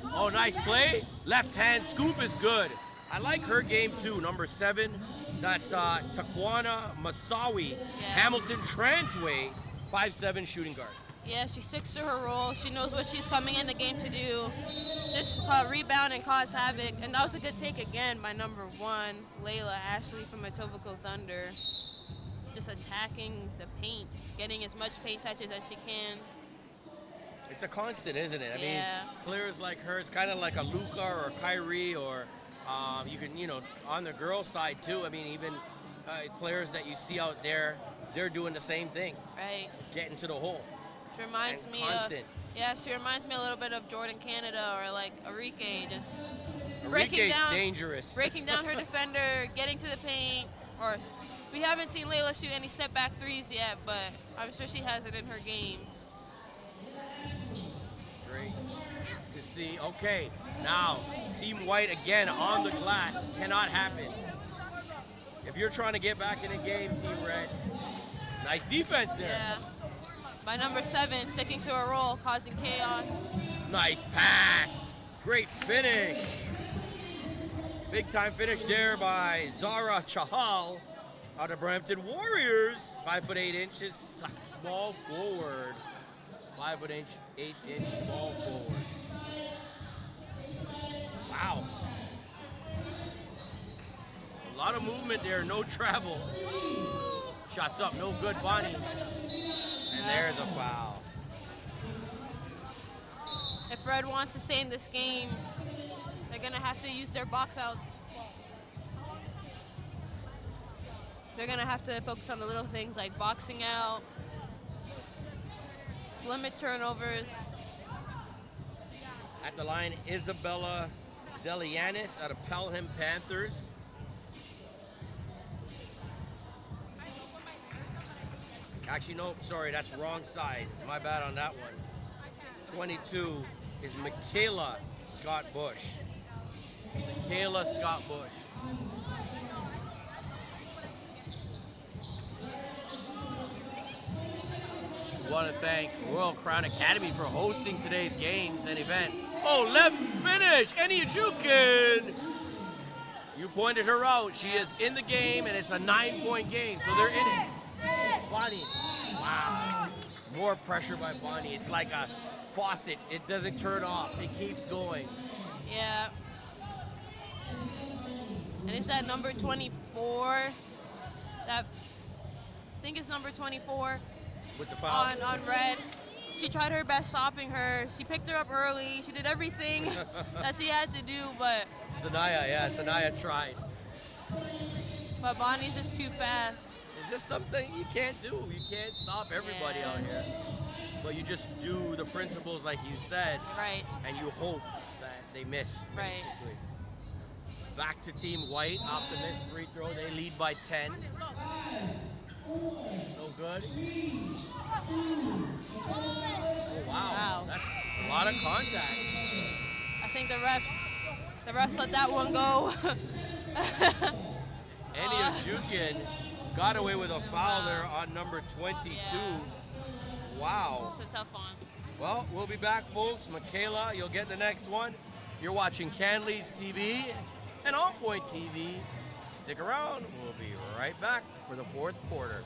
Oh, nice play. Left hand scoop is good. I like her game too, number 7. That's Taquana Masawi, Hamilton Transway, 5'7" shooting guard. Yeah, she sticks to her role. She knows what she's coming in the game to do. Just rebound and cause havoc. And that was a good take again by number 1, Layla Ashley from Etobicoke Thunder. Just attacking the paint, getting as much paint touches as she can. It's a constant, isn't it? I mean, players like her, it's kind of like a Luka or a Kyrie, or you can, on the girls' side too. I mean, even players that you see out there, they're doing the same thing. Right. Getting to the hole. She reminds me she reminds me a little bit of Jordan Canada or like Arike, just dangerous. Breaking down her defender, getting to the paint. Or we haven't seen Layla shoot any step back 3s yet, but I'm sure she has it in her game. Great to see. Okay, now Team White again on the glass. Cannot happen. If you're trying to get back in the game, Team Red, nice defense there. Yeah. By number 7, sticking to her role, causing chaos. Nice pass. Great finish. Big time finish there by Zara Chahal out of Brampton Warriors. 5'8" small forward. 5'8" small forward. Wow. A lot of movement there, no travel. Shots up, no good, Bonnie. And there's a foul. If Red wants to stay in this game, they're going to have to use their box outs. They're going to have to focus on the little things like boxing out, limit turnovers. At the line, Isabella Delianis out of Pelham Panthers. Actually, no, sorry, that's wrong side. My bad on that one. 22 is Michaela Scott Bush. Michaela Scott Bush. We want to thank Royal Crown Academy for hosting today's games and event. Oh, left finish, Eni Ajukin. You pointed her out. She is in the game, and it's a 9-point game, so they're in it. Bonnie, wow. More pressure by Bonnie. It's like a faucet. It doesn't turn off. It keeps going. Yeah. And it's that number 24. I think it's number 24. With the foul. On Red. She tried her best stopping her. She picked her up early. She did everything that she had to do, but... Sanaya tried. But Bonnie's just too fast. It's just something you can't do. You can't stop everybody out here. So you just do the principles like you said. Right. And you hope that they miss, basically. Back to Team White after this free throw. They lead by 10. No good. Oh, wow. Wow. That's a lot of contact. I think the refs let that one go. Jukian got away with a foul there on number 22. Yeah. Wow. It's a tough one. Well, we'll be back, folks. Michaela, you'll get the next one. You're watching Canletes TV and On Point TV. Stick around. We'll be right back for the fourth quarter.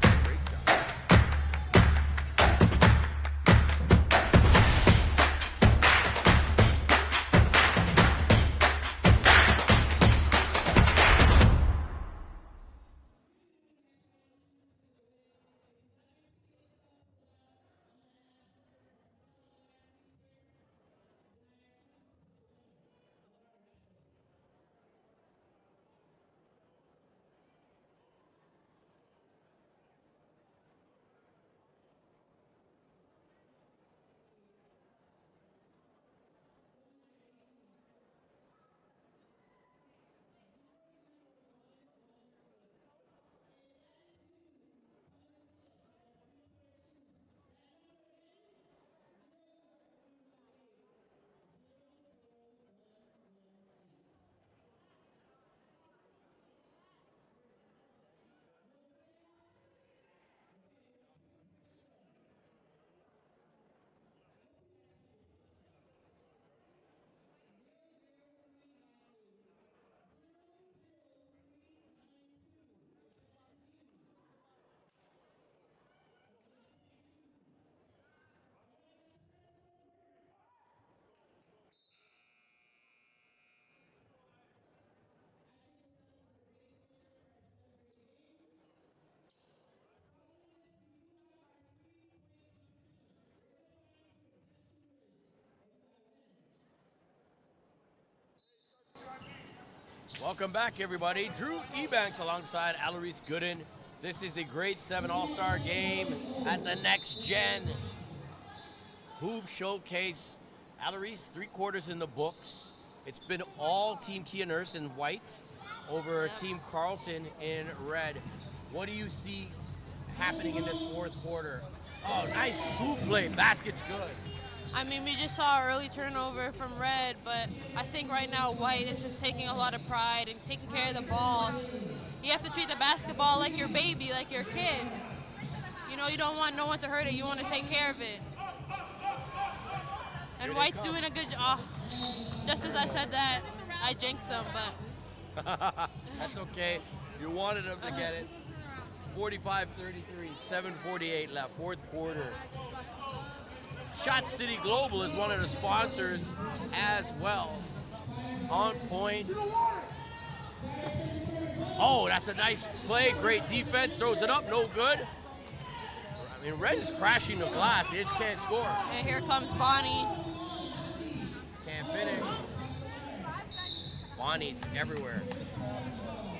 Great job. Welcome back, everybody. Drew Ebanks alongside Alarise Gooden. This is the Grade 7 All-Star Game at the Next Gen Hoop Showcase. Alarise, 3 quarters in the books. It's been all Team Kia Nurse in white over Team Carleton in red. What do you see happening in this fourth quarter? Oh, nice scoop play. Basket's good. I mean, we just saw an early turnover from red, but I think right now white is just taking a lot of pride and taking care of the ball. You have to treat the basketball like your baby, like your kid. You know, you don't want no one to hurt it. You want to take care of it. And white's doing a good job. Just as I said that, I jinxed them, but. That's okay. You wanted them to get it. 45-33, 7:48 left, fourth quarter. Shot City Global is one of the sponsors as well. On Point. Oh, that's a nice play. Great defense. Throws it up. No good. I mean, red is crashing the glass. They just can't score. And here comes Bonnie. Can't finish. Bonnie's everywhere.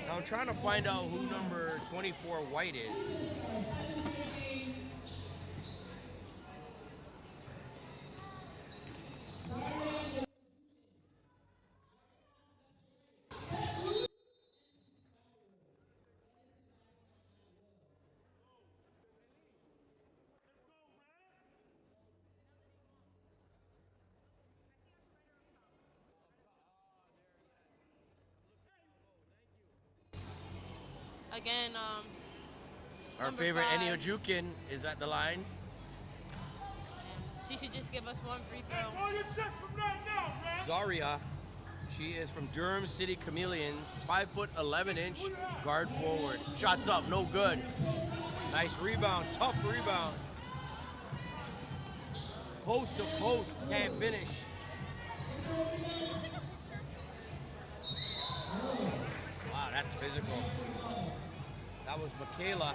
Now I'm trying to find out who number 24 white is. Again, Our number favorite 5. Ennio Jukin is at the line. She should just give us one free throw. Zaria, she is from Durham City Chameleons, 5'11" guard forward. Shots up, no good. Nice rebound, tough rebound. Post to post, can't finish. Wow, that's physical. That was Michaela.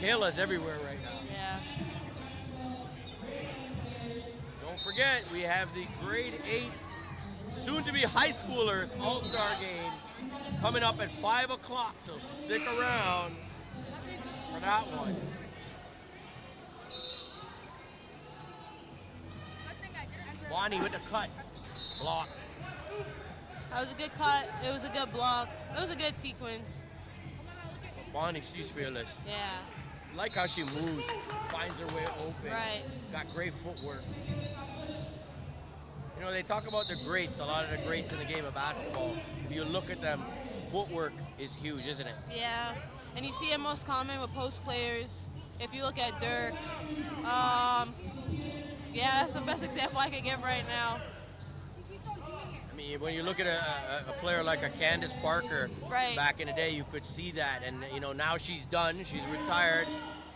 Michaela's everywhere right now. Yeah. Don't forget, we have the grade 8, soon-to-be high schoolers all-star game coming up at 5 o'clock, so stick around for that one. Bonnie with the cut. block. That was a good cut. It was a good block. It was a good sequence. Bonnie, she's fearless. Yeah. Like how she moves, finds her way open. Right. Got great footwork. You know, they talk about the greats, a lot of the greats in the game of basketball. If you look at them, footwork is huge, isn't it? Yeah. And you see it most common with post players. If you look at Dirk, yeah, that's the best example I could give right now. I mean, when you look at a player like a Candace Parker, Right. back in the day, you could see that. And, you know, now she's done. She's retired.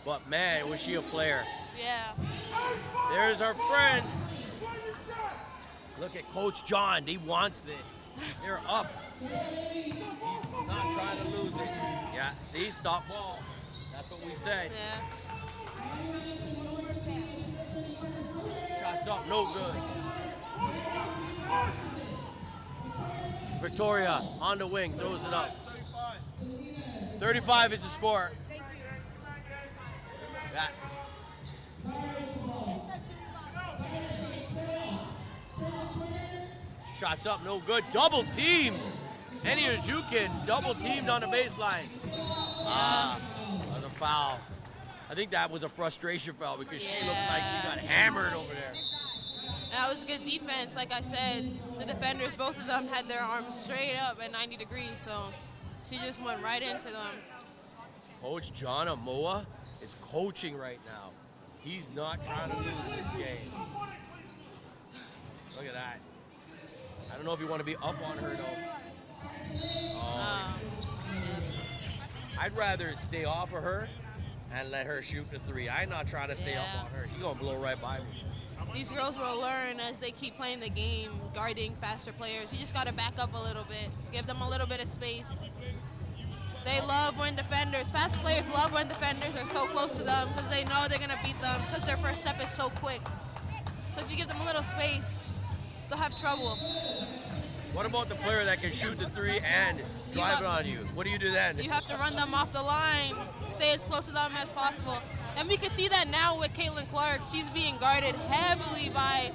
But, man, was she a player. Yeah. There's our friend. Look at Coach John. He wants this. They're up. He's not trying to lose it. Yeah, see? Stop ball. That's what we said. Yeah. Shots up, no good. Victoria on the wing, throws it up. 35 is the score. Yeah. Shots up, no good. Double team. Enia Jukin double teamed on the baseline. That was a foul. I think that was a frustration foul because she looked like she got hammered over there. That was good defense. Like I said, the defenders, both of them had their arms straight up at 90 degrees, so she just went right into them. Coach John Amoa is coaching right now. He's not trying to lose this game. Look at that. I don't know if you want to be up on her, though. I'd rather stay off of her and let her shoot the three. I'm not trying to stay up on her. She's going to blow right by me. These girls will learn as they keep playing the game, guarding faster players. You just got to back up a little bit, give them a little bit of space. They love when fast players love when defenders are so close to them because they know they're going to beat them because their first step is so quick. So if you give them a little space, they'll have trouble. What about the player that can shoot the three and drive it on you? What do you do then? You have to run them off the line, stay as close to them as possible. And we can see that now with Caitlin Clark. She's being guarded heavily by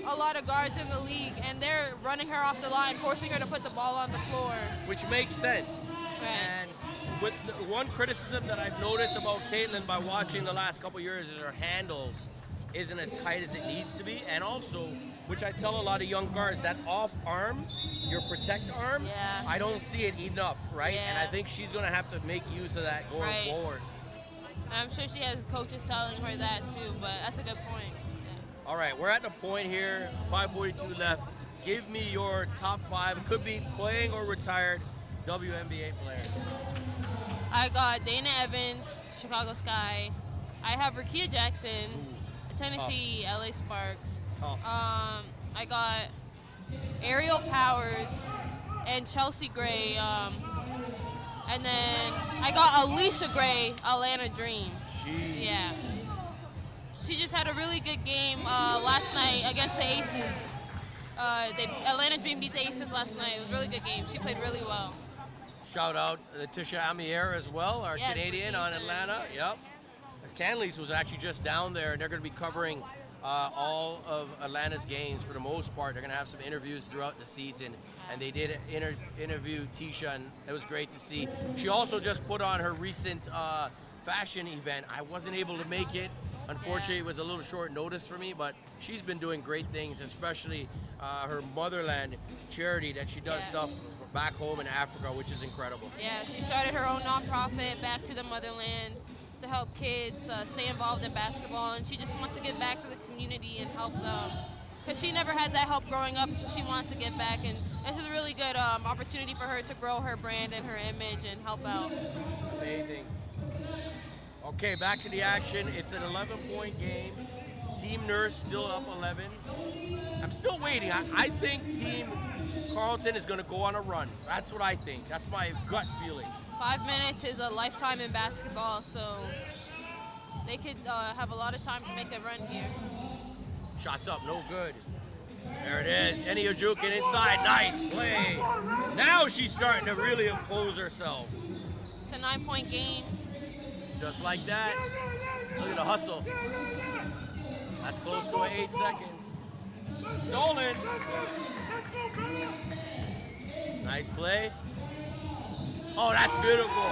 a lot of guards in the league, and they're running her off the line, forcing her to put the ball on the floor. Which makes sense. Right. And with the one criticism that I've noticed about Caitlin by watching the last couple years is her handles isn't as tight as it needs to be. And also, which I tell a lot of young guards, that off arm, your protect arm, I don't see it enough, right? Yeah. And I think she's going to have to make use of that going forward. I'm sure she has coaches telling her that too, but that's a good point. All right, we're at the point here, 5:42 left. Give me your top five. It could be playing or retired WNBA players. I got Dana Evans, Chicago Sky. I have Rakia Jackson, Tennessee, LA Sparks. Tough. I got Ariel Powers and Chelsea Gray. And then I got Alicia Gray, Atlanta Dream. Jeez. Yeah. She just had a really good game last night against the Aces. Atlanta Dream beat the Aces last night. It was a really good game. She played really well. Shout out Letitia Amier as well, our Canadian on Atlanta. Yep. Canletes was actually just down there, and they're going to be covering all of Atlanta's games for the most part. They're going to have some interviews throughout the season, and they did interview Tisha, and it was great to see. She also just put on her recent fashion event. I wasn't able to make it. Unfortunately, it was a little short notice for me, but she's been doing great things, especially her motherland charity that she does stuff back home in Africa, which is incredible. Yeah, she started her own nonprofit, Back to the Motherland, to help kids stay involved in basketball, and she just wants to give back to the community and help them. Because she never had that help growing up, so she wants to give back, and this is a really good opportunity for her to grow her brand and her image and help out. Amazing. Okay, back to the action. It's an 11-point game. Team Nurse still up 11. I'm still waiting. I think Team Carleton is going to go on a run. That's what I think. That's my gut feeling. 5 minutes is a lifetime in basketball, so they could have a lot of time to make a run here. Shots up, no good. There it is. Enia Jukin inside. Nice play. Now she's starting to really impose herself. It's a 9-point game. Just like that. Look at the hustle. That's close to 8 seconds. Stolen. Nice play. Oh, that's beautiful.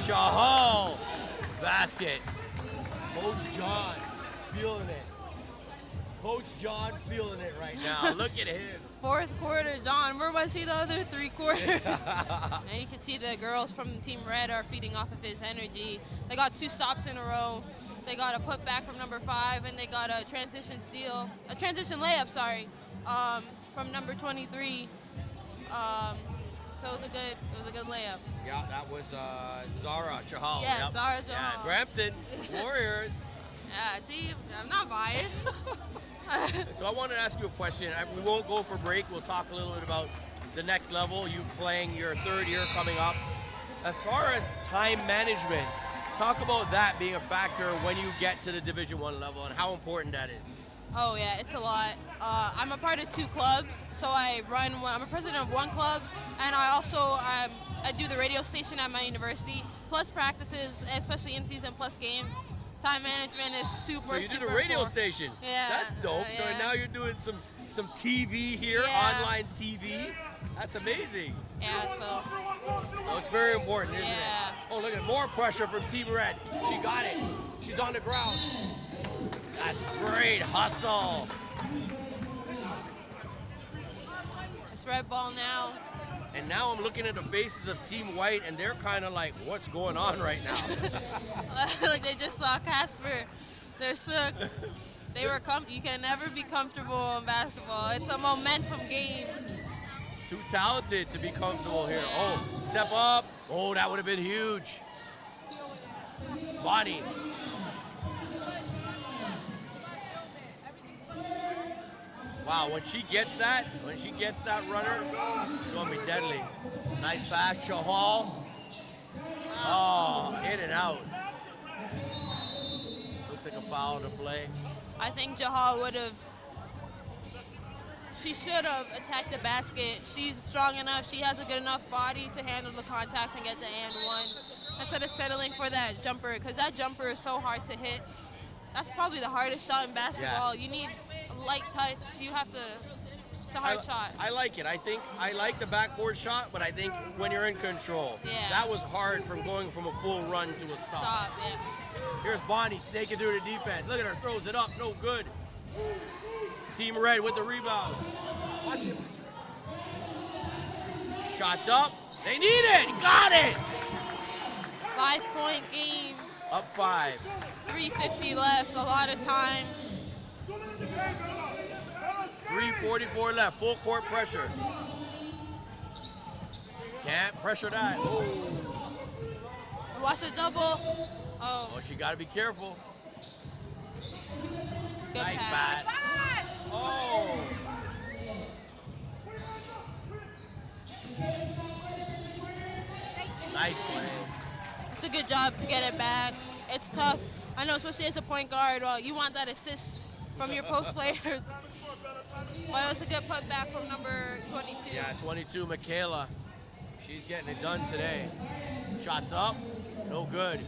Shahal. Basket. Coach John feeling it. Coach John feeling it right now. Look at him. Fourth quarter, John. Where was he the other 3 quarters? And you can see the girls from Team Red are feeding off of his energy. They got 2 stops in a row. They got a putback from number 5, and they got a transition layup, from number 23. So it was a good layup. Yeah, that was Zara Chahal. Yeah, yep. Zara Chahal. Yeah, Brampton Warriors. Yeah, see, I'm not biased. So I wanted to ask you a question. We won't go for break. We'll talk a little bit about the next level. You playing your 3rd year coming up. As far as time management, talk about that being a factor when you get to the Division I level and how important that is. Oh yeah, it's a lot. I'm a part of 2 clubs, so I'm a president of 1 club, and I also I do the radio station at my university, plus practices, especially in season, plus games. Time management is super. So you did super a radio important. station. Yeah. That's dope. So yeah. now you're doing some TV here, Yeah. online TV. That's amazing. Yeah, so So it's very important, isn't Yeah. it? Oh, look at more pressure from Team Red. She got it. She's on the ground. That's great hustle. it's red ball now. And now I'm looking at the faces of Team White, and they're kind of like, what's going on right now? Like they just saw Casper. They're shook. They were You can never be comfortable in basketball. It's a momentum game. Too talented to be comfortable here. Oh, step up. Oh, that would have been huge. Bonnie. Wow, when she gets that runner, it's going to be deadly. Nice pass, Shahal. Oh, in and out. Looks like a foul to play. I think Jahal she should have attacked the basket. She's strong enough. She has a good enough body to handle the contact and get the and 1 instead of settling for that jumper, because that jumper is so hard to hit. That's probably the hardest shot in basketball. You need a light touch. It's a hard shot. I like it. I like the backboard shot, but I think when you're in control, that was hard from going from a full run to a stop. Yeah. Here's Bonnie snaking through the defense. Look at her, throws it up, no good. Team Red with the rebound. Watch it. Shots up. They need it. Got it. 5-point game. Up 5. 3:50 left. A lot of time. 3:44 left. Full court pressure. Can't pressure that. Oh, Watch the double. Oh, she got to be careful. good Nice pass. bat. Oh. Nice play. It's a good job to get it back. It's tough. I know, especially as a point guard, you want that assist from your post players. But it's a good putback from number 22. Yeah, 22, Michaela. She's getting it done today. Shots up, no good.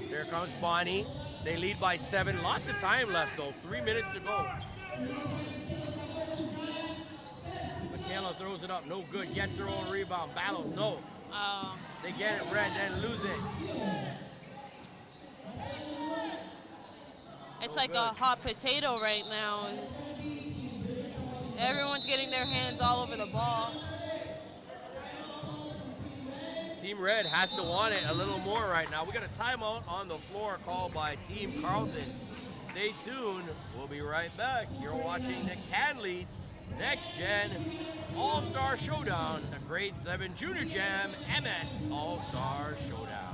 Here comes Bonnie. They lead by 7. Lots of time left, though. 3 minutes to go. Michaela throws it up, no good. Gets their own rebound. Battles, no. They get it, Red, then lose it. It's like a hot potato right now. Everyone's getting their hands all over the ball. Team Red has to want it a little more right now. We got a timeout on the floor called by Team Carleton. Stay tuned. We'll be right back. You're watching the Canletes Next Gen All-Star Showdown, the Grade 7 Junior Jam MS All-Star Showdown.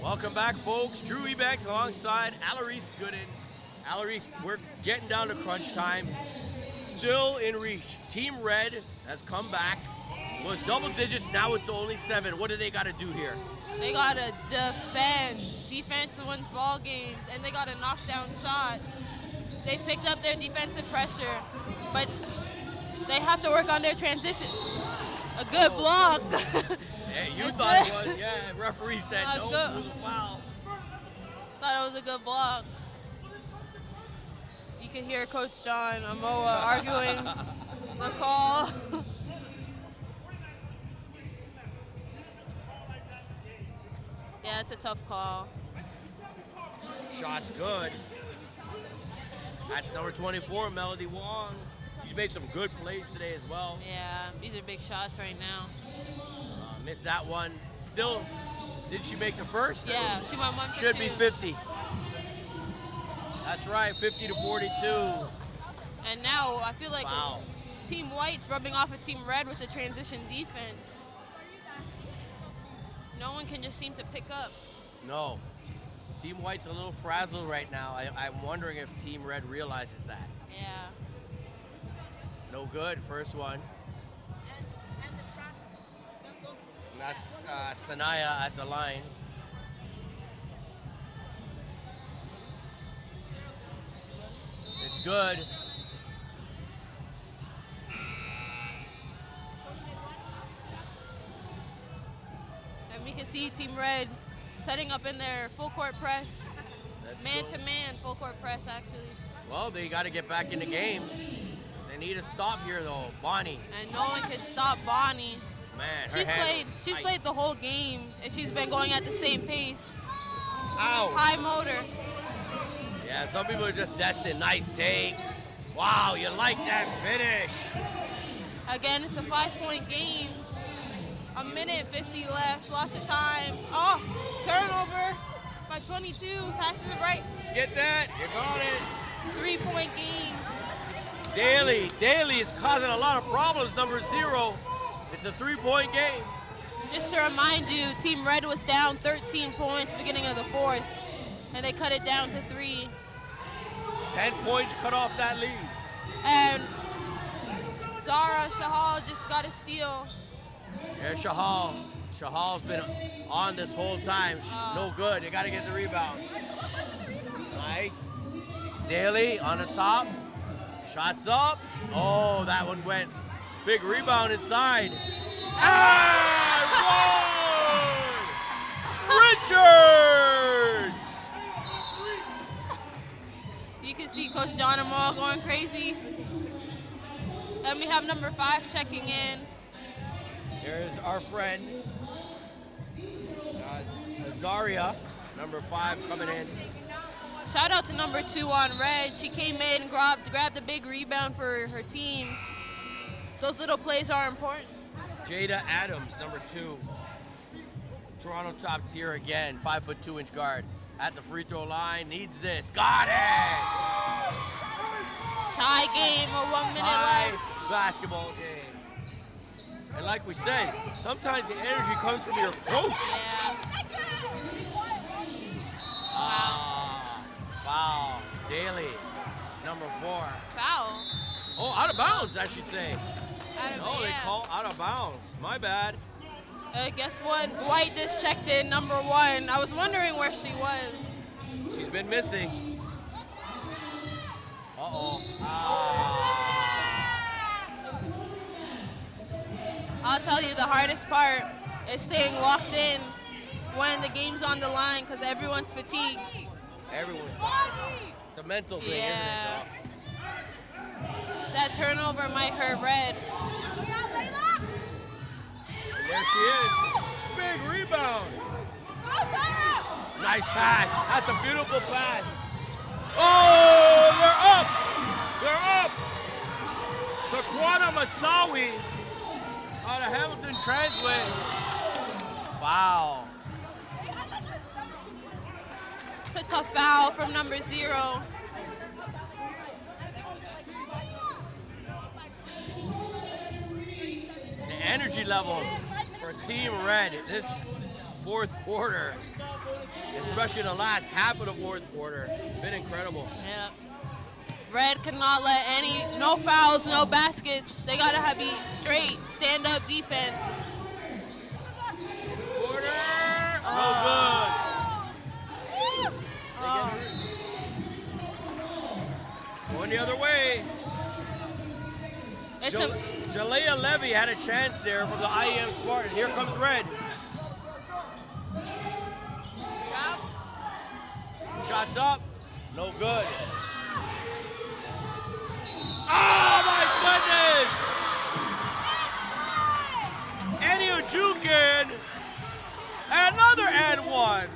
Welcome back, folks. Drew Ebanks alongside Alarise Gooden. Alarise, we're getting down to crunch time. Still in reach. Team Red has come back. It was double digits, now it's only 7. What do they got to do here? They got to defend. Defense wins ball games, and they got to knock down shots. They picked up their defensive pressure, but they have to work on their transition. A good block. Yeah, you thought it was. Yeah, referee said no, it was a foul. Thought it was a good block. You can hear Coach John Amoa arguing the call. Yeah, it's a tough call. Shot's good. That's number 24, Melody Wong. She's made some good plays today as well. Yeah, these are big shots right now. Missed that one. Still, did she make the first? Yeah, she went 1 for 2. Should be 50. That's right, 50 to 42. And now I feel like Wow. Team White's rubbing off of Team Red with the transition defense. No one can just seem to pick up. No. Team White's a little frazzled right now. I'm wondering if Team Red realizes that. Yeah. No good, first one. And that's Sanaya at the line. It's good. And we can see Team Red setting up in their full court press. Man-to-man full court press, actually. Well, they got to get back in the game. They need a stop here, though. Bonnie. And no one can stop Bonnie. Man, her She's hand- played the whole game, and she's been going at the same pace. Ow. High motor. Yeah, some people are just destined. Nice take. Wow, you like that finish. Again, it's a 5-point game. A minute 50 left, lots of time. Oh, turnover by 22, passes it right. Get that, you got it. 3-point game. Daly is causing a lot of problems, number 0. It's a 3-point game. Just to remind you, Team Red was down 13 points beginning of the 4th, and they cut it down to 3. 10 points cut off that lead. And Zara Shahal just got a steal. There's Shahal. Shahal's been on this whole time. No good. They got to get the rebound. Nice. Daly on the top. Shots up. Oh, that one went. Big rebound inside. Richards! You can see Coach John Amal going crazy. And we have number 5 checking in. There's our friend, Azaria, number 5 coming in. Shout out to number 2 on Red. She came in, grabbed a big rebound for her team. Those little plays are important. Jada Adams, number 2. Toronto top tier again, 5'2" guard. At the free throw line, needs this. Got it! Tie game, or 1 minute High left. basketball game. And like we said, sometimes the energy comes from your coach. Yeah. Foul. Daly, number 4. Foul. Oh, out of bounds, I should say. They Yeah. call out of bounds. My bad. Guess what? White just checked in, number 1. I was wondering where she was. She's been missing. Uh-oh. I'll tell you, the hardest part is staying locked in when the game's on the line because everyone's fatigued. Everyone's tired. It's a mental thing, Yeah. isn't it, That turnover might hurt Red. And there she is. Big rebound. Nice pass. That's a beautiful pass. Oh, they're up. Taquana Masawi out of Hamilton Transway. Foul. It's a tough foul from number 0. The energy level for Team Red this 4th quarter especially the last half of the fourth quarter. Been incredible. Yeah. Red cannot let no fouls, no baskets. They gotta be straight, stand-up defense. Quarter, no good. Going the other way. Jalea Levy had a chance there from the IEM Spartan. Here comes Red. Shots up, no good. Oh my goodness! Eniojukin, another and one.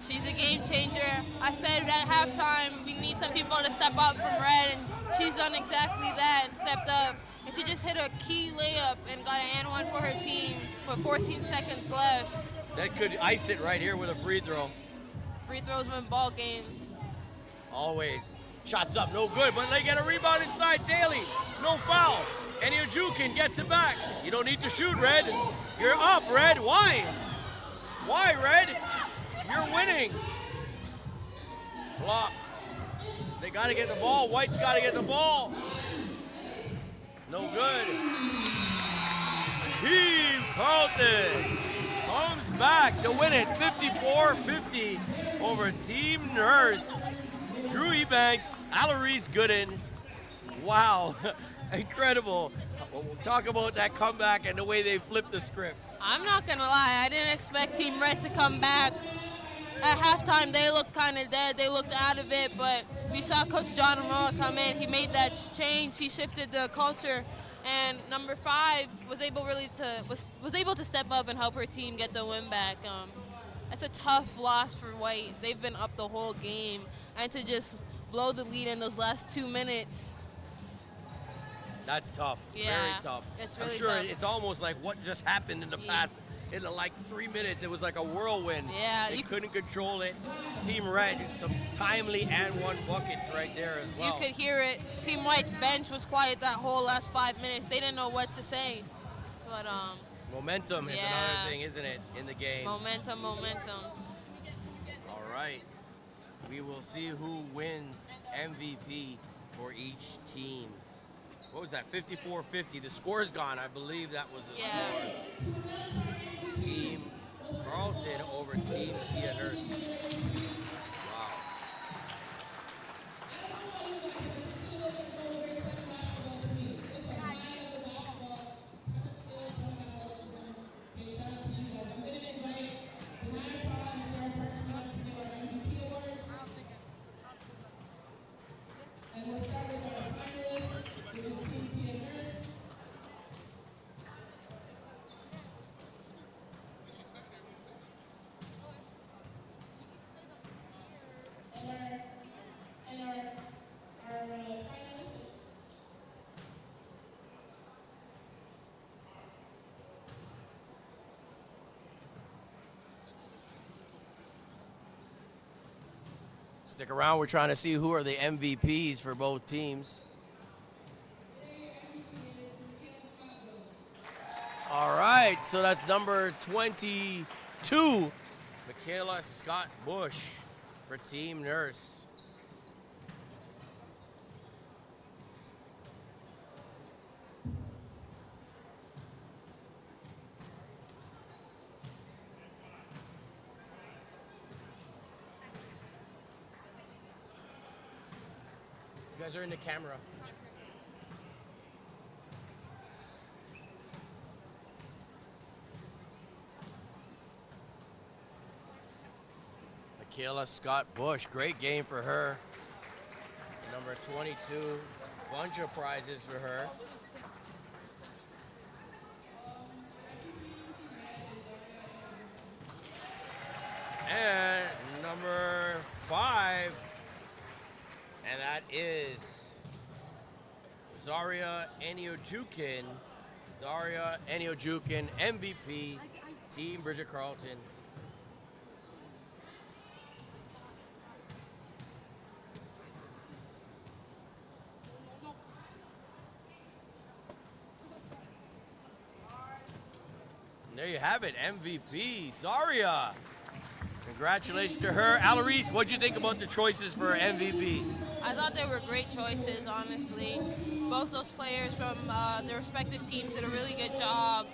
She's a game changer. I said at halftime we need some people to step up from Red, and she's done exactly that and stepped up. And she just hit a key layup and got an and one for her team with 14 seconds left. That could ice it right here with a free throw. Free throws win ball games. Always. Shots up, no good, but they get a rebound inside. Daly, no foul. Eniojukin gets it back. You don't need to shoot, Red. You're up, Red. Why? Why, Red? You're winning. Block. They got to get the ball. White's got to get the ball. No good. Team Carleton comes back to win it 54-50 over Team Nurse. Drew Ebanks, Alarise Gooden. Wow, incredible. We'll talk about that comeback and the way they flipped the script. I'm not gonna lie, I didn't expect Team Red to come back. At halftime, they looked kind of dead. They looked out of it, but we saw Coach John Amoa come in. He made that change. He shifted the culture, and number 5 was able to step up and help her team get the win back. It's a tough loss for White. They've been up the whole game, and to just blow the lead in those last 2 minutes. That's tough. Yeah, very tough. it's really I'm sure tough. it's almost like what just happened in the past. In like 3 minutes, it was like a whirlwind. Yeah, they couldn't control it. Team Red, some timely and one buckets right there as well. You could hear it. Team White's bench was quiet that whole last 5 minutes. They didn't know what to say. But momentum is another thing, isn't it, in the game? Momentum. All right. We will see who wins MVP for each team. What was that? 54-50. The score's gone. I believe that was the score. Team Carleton over Team Kia Nurse. Wow. Stick around. We're trying to see who are the MVPs for both teams. All right, so that's number 22, Michaela Scott Bush for Team Nurse. You guys are in the camera. Michaela Scott Bush, great game for her. Number 22, bunch of prizes for her. And number 5, and that is Zaria Eniojukin. Zaria Eniojukin, MVP, Team Bridget Carleton. There you have it, MVP, Zaria. Congratulations to her. Alarise, what'd you think about the choices for MVP? I thought they were great choices, honestly. Both those players from their respective teams did a really good job.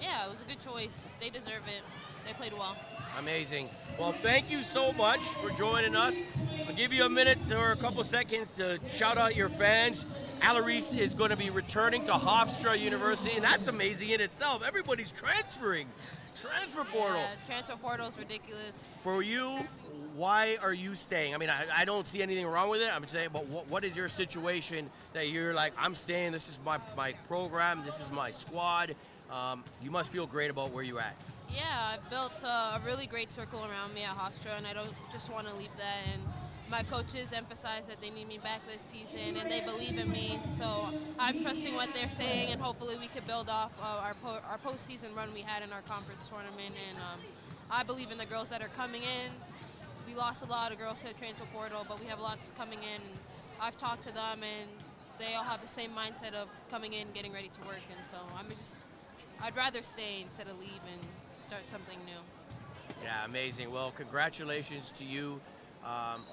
Yeah, it was a good choice. They deserve it. They played well. Amazing. Well, thank you so much for joining us. I'll give you a minute or a couple seconds to shout out your fans. Alarise is going to be returning to Hofstra University, and that's amazing in itself. Everybody's transferring. Transfer portal. Yeah, transfer portal is ridiculous. For you, why are you staying? I mean, I don't see anything wrong with it. I'm saying, but what is your situation that you're like, I'm staying, this is my program, this is my squad. You must feel great about where you're at. Yeah, I've built a really great circle around me at Hofstra, and I don't just want to leave that. And my coaches emphasize that they need me back this season, and they believe in me. So I'm trusting what they're saying, and hopefully we can build off our postseason run we had in our conference tournament. And I believe in the girls that are coming in. We lost a lot of girls to the transfer portal, but we have lots coming in. And I've talked to them, and they all have the same mindset of coming in, getting ready to work. And so I'd rather stay instead of leave and start something new. Yeah, amazing. Well, congratulations to you.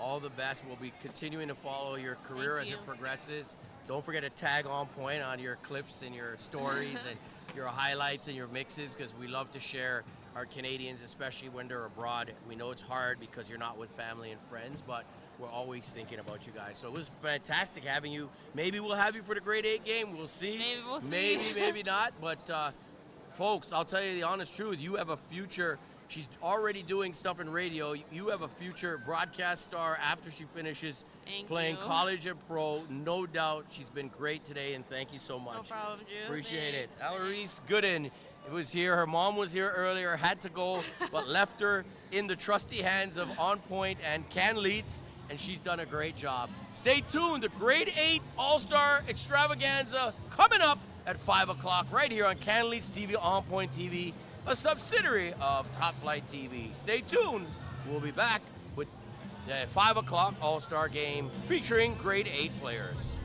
All the best. We'll be continuing to follow your career as it progresses. Don't forget to tag On Point on your clips and your stories and your highlights and your mixes, because we love to share our Canadians, especially when they're abroad. We know it's hard because you're not with family and friends, but we're always thinking about you guys. So it was fantastic having you. Maybe we'll have you for the grade 8 game. We'll see. Maybe we'll see. Maybe not. But folks, I'll tell you the honest truth. You have a future. She's already doing stuff in radio. You have a future broadcast star after she finishes playing college and pro. No doubt. She's been great today, and thank you so much. No problem, Drew. Appreciate Thanks. it. Alarise Gooden was here. Her mom was here earlier, had to go, but left her in the trusty hands of On Point and Canletes, and she's done a great job. Stay tuned. The Grade 8 All-Star Extravaganza coming up at 5 o'clock right here on Canletes TV, On Point TV, a subsidiary of Top Flight TV. Stay tuned. We'll be back with the 5 o'clock All-Star game featuring Grade 8 players.